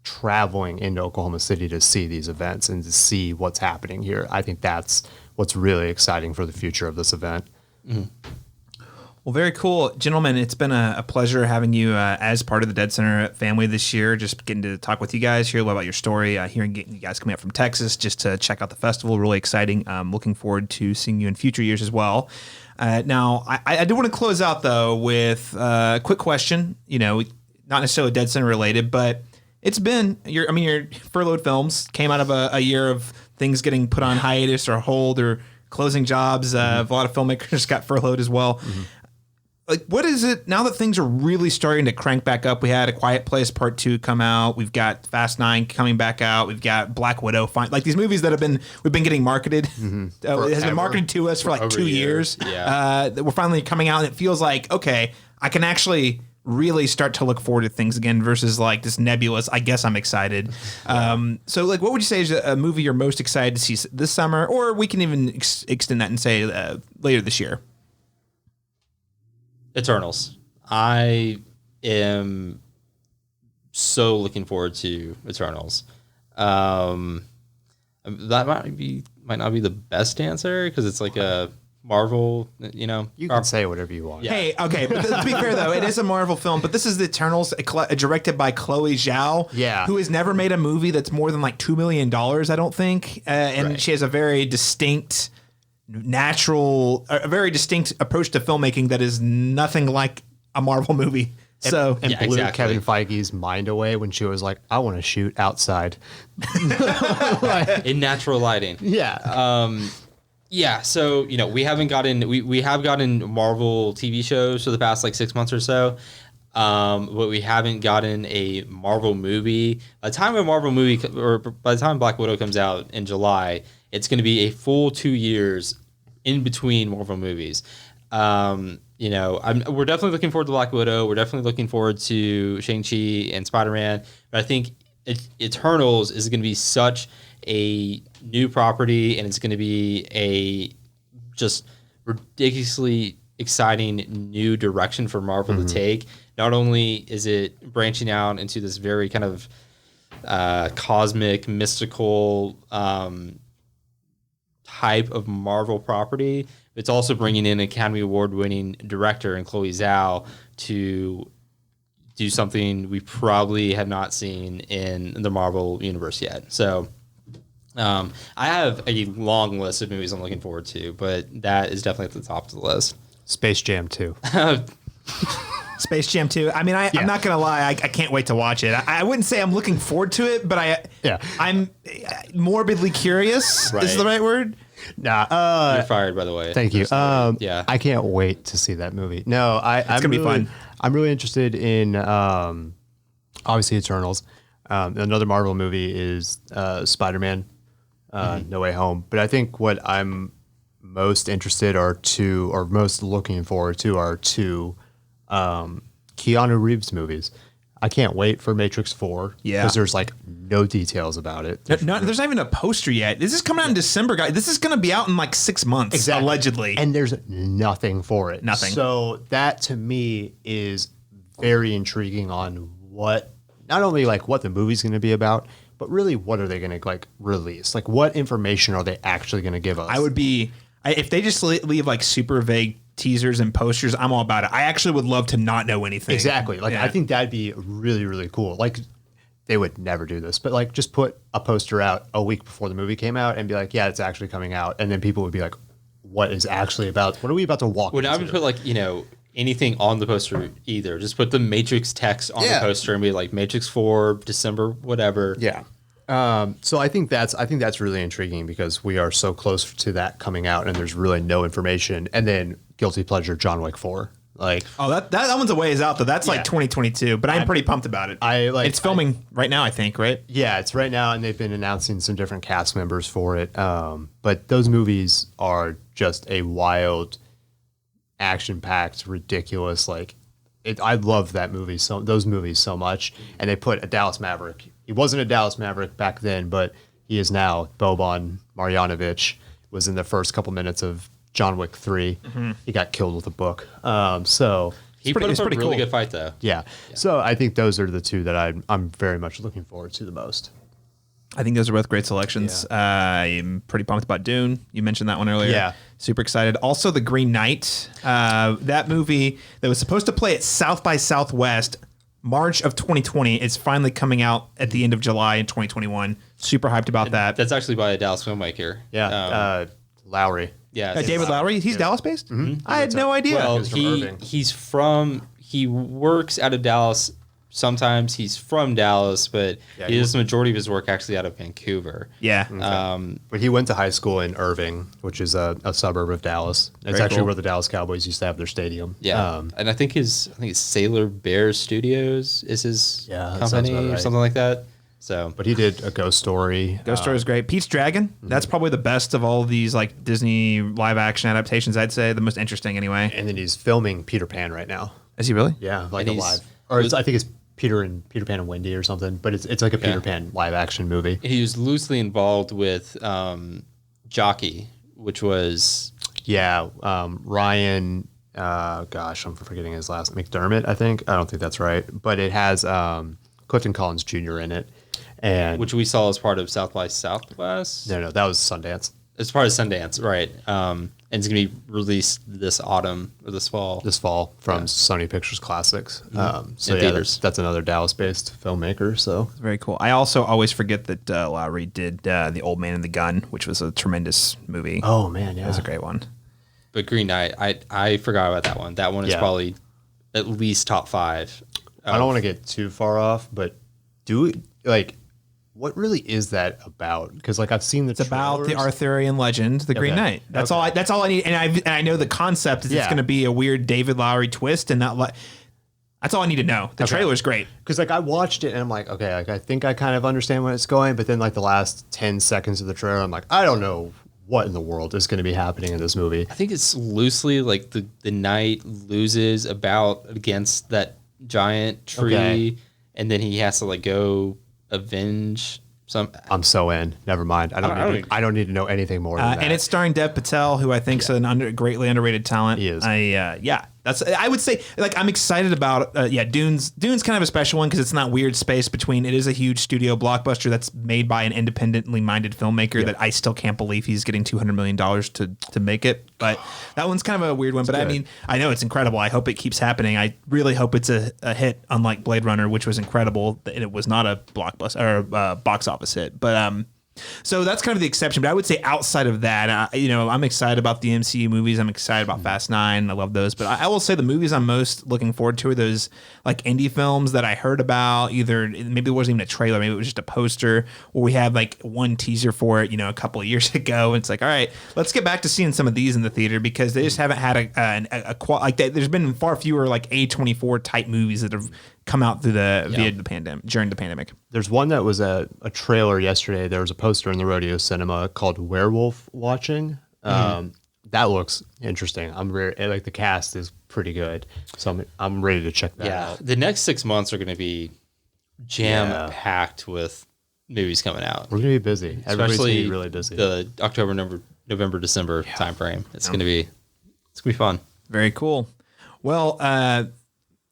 traveling into Oklahoma City to see these events and to see what's happening here. I think that's what's really exciting for the future of this event. Well, very cool. Gentlemen, it's been a pleasure having you as part of the dCenter family this year, just getting to talk with you guys, hear a little about your story, hearing you guys coming up from Texas just to check out the festival. Really exciting. Looking forward to seeing you in future years as well. Now, I do want to close out, though, with a quick question, not necessarily dCenter related, but it's been, your Furloughed Films came out of a year of things getting put on hiatus or hold or closing jobs. A lot of filmmakers got furloughed as well. Like, what is it now that things are really starting to crank back up? We had A Quiet Place Part 2 come out. We've got Fast 9 coming back out. We've got Black Widow. Like these movies that we've been getting marketed. It has been marketed to us for like 2 years. Yeah. That we're finally coming out, and it feels like, okay, I can actually really start to look forward to things again versus like this nebulous, I guess I'm excited. So like, what would you say is a movie you're most excited to see this summer? Or we can even extend that and say later this year. Eternals. I am so looking forward to Eternals. That might not be the best answer, because it's like a Marvel, You can say whatever you want. Yeah. Hey, okay, but to be fair though, it is a Marvel film, but this is the Eternals, directed by Chloe Zhao, who has never made a movie that's more than like $2 million, I don't think, and she has a very distinct, a very distinct approach to filmmaking that is nothing like a Marvel movie. So and blew Kevin Feige's mind away when she was like, "I want to shoot outside in natural lighting." Yeah. Yeah, so we haven't gotten we have gotten Marvel TV shows for the past like 6 months or so, but we haven't gotten a Marvel movie. By the time a Marvel movie, or by the time Black Widow comes out in July, it's going to be a full 2 years in between Marvel movies. We're definitely looking forward to Black Widow. We're definitely looking forward to Shang-Chi and Spider-Man. But I think Eternals is going to be such a new property, and it's going to be a just ridiculously exciting new direction for Marvel to take. Not only is it branching out into this very kind of cosmic, mystical type of Marvel property, it's also bringing in Academy Award-winning director and Chloe Zhao to do something we probably have not seen in the Marvel universe yet. So I have a long list of movies I'm looking forward to, but that is definitely at the top of the list. Space Jam 2. Space Jam 2. I mean, I'm not going to lie. I can't wait to watch it. I wouldn't say I'm looking forward to it, but I'm morbidly curious is the right word. Nah. You're fired, by the way. Thank you. I can't wait to see that movie. No, it's going to be fun. I'm really interested in, obviously, Eternals. Another Marvel movie is Spider-Man, No Way Home. But I think what I'm most interested most looking forward to are two Keanu Reeves movies. I can't wait for Matrix 4 because there's like no details about it. There's not even a poster yet. This is coming out in December, guys. This is going to be out in like 6 months, allegedly. And there's nothing for it. Nothing. So that to me is very intriguing on not only like what the movie's going to be about, but really what are they going to like release? Like what information are they actually going to give us? If they just leave like super vague teasers and posters, I'm all about it. I actually would love to not know anything. Exactly. Like I think that'd be really, really cool. Like they would never do this, but like just put a poster out a week before the movie came out and be like, yeah, it's actually coming out. And then people would be like, what is actually about? What are we about to walk into? I would put like, anything on the poster either. Just put the Matrix text on the poster and be like Matrix 4, December, whatever. Yeah. So I think that's really intriguing because we are so close to that coming out and there's really no information. And then guilty pleasure John Wick 4. Like that one's a ways out though. That's like 2022, but I'm pretty pumped about it. It's filming right now, I think, right? Yeah, it's right now and they've been announcing some different cast members for it. But those movies are just a wild, action-packed, ridiculous I love those movies so much. And they put a Dallas Maverick. He wasn't a Dallas Maverick back then, but he is now. Boban Marjanovic was in the first couple minutes of John Wick 3. Mm-hmm. He got killed with a book. So he put up a really good fight, though. Yeah. So I think those are the two that I'm very much looking forward to the most. I think those are both great selections. Yeah. I'm pretty pumped about Dune. You mentioned that one earlier. Yeah. Super excited. Also, The Green Knight. That movie that was supposed to play at South by Southwest March of 2020. It's finally coming out at the end of July in 2021. Super hyped about that. That's actually by a Dallas filmmaker. Yeah. Lowry. Yeah. David Lowry. He's Dallas based? Mm-hmm. I had no idea. Well, he works out of Dallas. Sometimes he's from Dallas, but he does the majority of his work actually out of Vancouver. Yeah. Okay. But he went to high school in Irving, which is a suburb of Dallas. It's actually where the Dallas Cowboys used to have their stadium. Yeah. And I think it's Sailor Bears Studios is his company or something like that. So, but he did a Ghost Story. Ghost Story is great. Pete's Dragon. Mm-hmm. That's probably the best of all these like Disney live action adaptations. I'd say the most interesting anyway. And then he's filming Peter Pan right now. Is he really? Yeah, like a live. Or I think it's Peter Pan and Wendy or something, but it's like a Peter Pan live action movie. He was loosely involved with Jockey, which was Ryan. I'm forgetting his last McDermott. I don't think that's right, but it has Clifton Collins Jr. in it, and which we saw as part of South by Southwest. No, that was Sundance. As part of Sundance, right? and it's going to be released this autumn or this fall. This fall from Sony Pictures Classics. So In theaters. that's another Dallas-based filmmaker. So Very cool. I also always forget that Lowry did The Old Man and the Gun, which was a tremendous movie. oh man, yeah, That was a great one. But Green Knight, I forgot about that one. That one is probably at least top 5. I don't want to get too far off, but what really is that about? Because like I've seen the It's about the trailers. Arthurian legend, the Green Okay. Knight. That's all. That's all I need. And I know the concept is it's Yeah. going to be a weird David Lowry twist, and not. That's all I need to know. The trailer's great. Because like I watched it and I'm like, okay, like I think I kind of understand where it's going, but then like the last 10 seconds of the trailer, I'm like, I don't know what in the world is going to be happening in this movie. I think it's loosely like the knight loses a bout against that giant tree, Okay. and then he has to like go avenge some. I'm so in. Never mind. I don't need to know anything more than that. And it's starring Dev Patel, who I think is an greatly underrated talent. He is. I would say, like, I'm excited about. Dune's kind of a special one because it's not weird space between. It is a huge studio blockbuster that's made by an independently minded filmmaker that I still can't believe he's getting $200 million to make it. But that one's kind of a weird one. But I mean, I know it's incredible. I hope it keeps happening. I really hope it's a hit, unlike Blade Runner, which was incredible. And it was not a blockbuster or a box office hit. But so that's kind of the exception. But I would say outside of that, I'm excited about the MCU movies. I'm excited about Fast 9. I love those. But I will say the movies I'm most looking forward to are those like indie films that I heard about. Either maybe it wasn't even a trailer, maybe it was just a poster, or we had like one teaser for it, a couple of years ago. And it's like, all right, let's get back to seeing some of these in the theater because they just haven't had there's been far fewer like A24 type movies that have come out through during the pandemic. There's one that was a trailer yesterday. There was a poster in the Rodeo Cinema called Werewolf Watching. That looks interesting. Like the cast is pretty good, so I'm ready to check that out. The next 6 months are going to be jam packed with movies coming out. We're gonna be busy. Everybody's gonna Especially be really busy. the October, November, December timeframe. It's gonna be fun. Very cool. Well,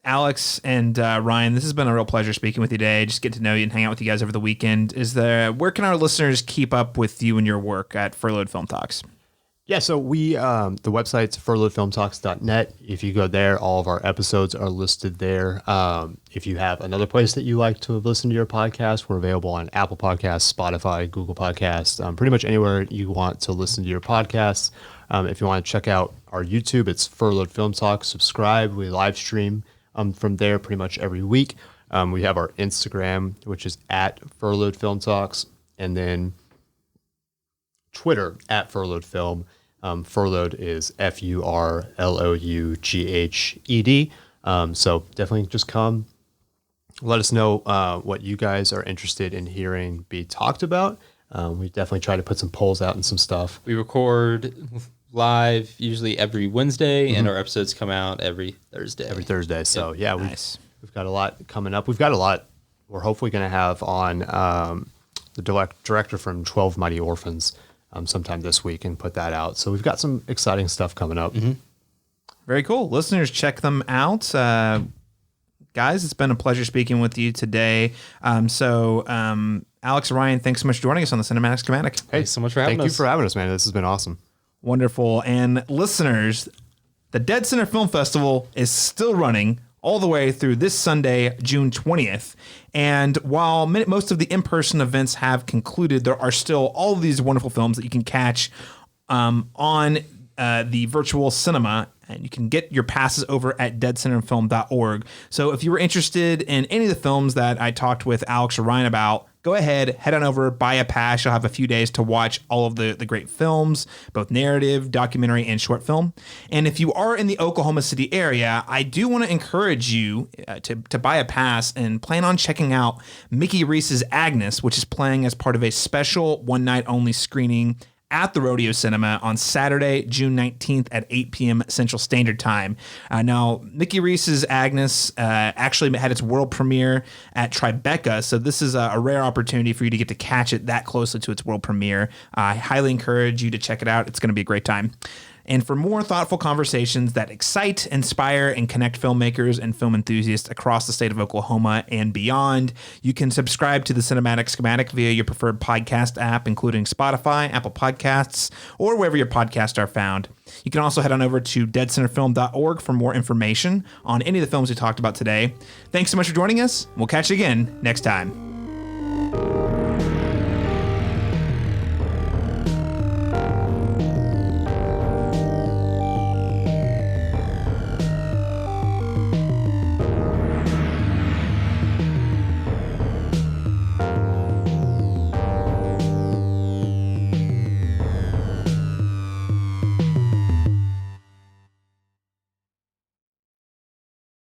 Alex and Ryan, this has been a real pleasure speaking with you today. Just get to know you and hang out with you guys over the weekend. Where can our listeners keep up with you and your work at Furloughed Film Talks? Yeah, so we the website's furloughedfilmtalks.net. If you go there, all of our episodes are listed there. If you have another place that you like to listen to your podcast, we're available on Apple Podcasts, Spotify, Google Podcasts, pretty much anywhere you want to listen to your podcasts. If you want to check out our YouTube, it's Furloughed Film Talks. Subscribe. We live stream from there pretty much every week. We have our Instagram, which is at Furloughed Film Talks, and then Twitter at Furloughed Film. Furloughed is FURLOUGHED. So definitely just come. Let us know what you guys are interested in hearing be talked about. We definitely try to put some polls out and some stuff. We record live usually every Wednesday, and our episodes come out every Thursday. So yeah, Nice. we've got a lot coming up. We've got a lot we're hopefully going to have on the director from 12 Mighty Orphans sometime this week and put that out. So we've got some exciting stuff coming up. Very cool. Listeners, check them out. Guys, it's been a pleasure speaking with you today. Alex, Ryan, thanks so much for joining us on the Cinematic Schematic. Hey, Thanks so much for having Thank us. you for having us, man. This has been awesome. Wonderful. And listeners, the dCFF Film Festival is still running all the way through this Sunday, June 20th. And while most of the in-person events have concluded, there are still all of these wonderful films that you can catch on the virtual cinema, and you can get your passes over at deadcenterfilm.org. So if you were interested in any of the films that I talked with Alex or Ryan about, go ahead, head on over, buy a pass. You'll have a few days to watch all of the great films, both narrative, documentary, and short film. And if you are in the Oklahoma City area, I do want to encourage you to buy a pass and plan on checking out Mickey Reese's Agnes, which is playing as part of a special one-night-only screening at the Rodeo Cinema on Saturday, June 19th at 8 p.m. Central Standard Time. Now, Mickey Reese's Agnes actually had its world premiere at Tribeca, so this is a rare opportunity for you to get to catch it that closely to its world premiere. I highly encourage you to check it out. It's going to be a great time. And for more thoughtful conversations that excite, inspire, and connect filmmakers and film enthusiasts across the state of Oklahoma and beyond, you can subscribe to the Cinematic Schematic via your preferred podcast app, including Spotify, Apple Podcasts, or wherever your podcasts are found. You can also head on over to deadcenterfilm.org for more information on any of the films we talked about today. Thanks so much for joining us. We'll catch you again next time.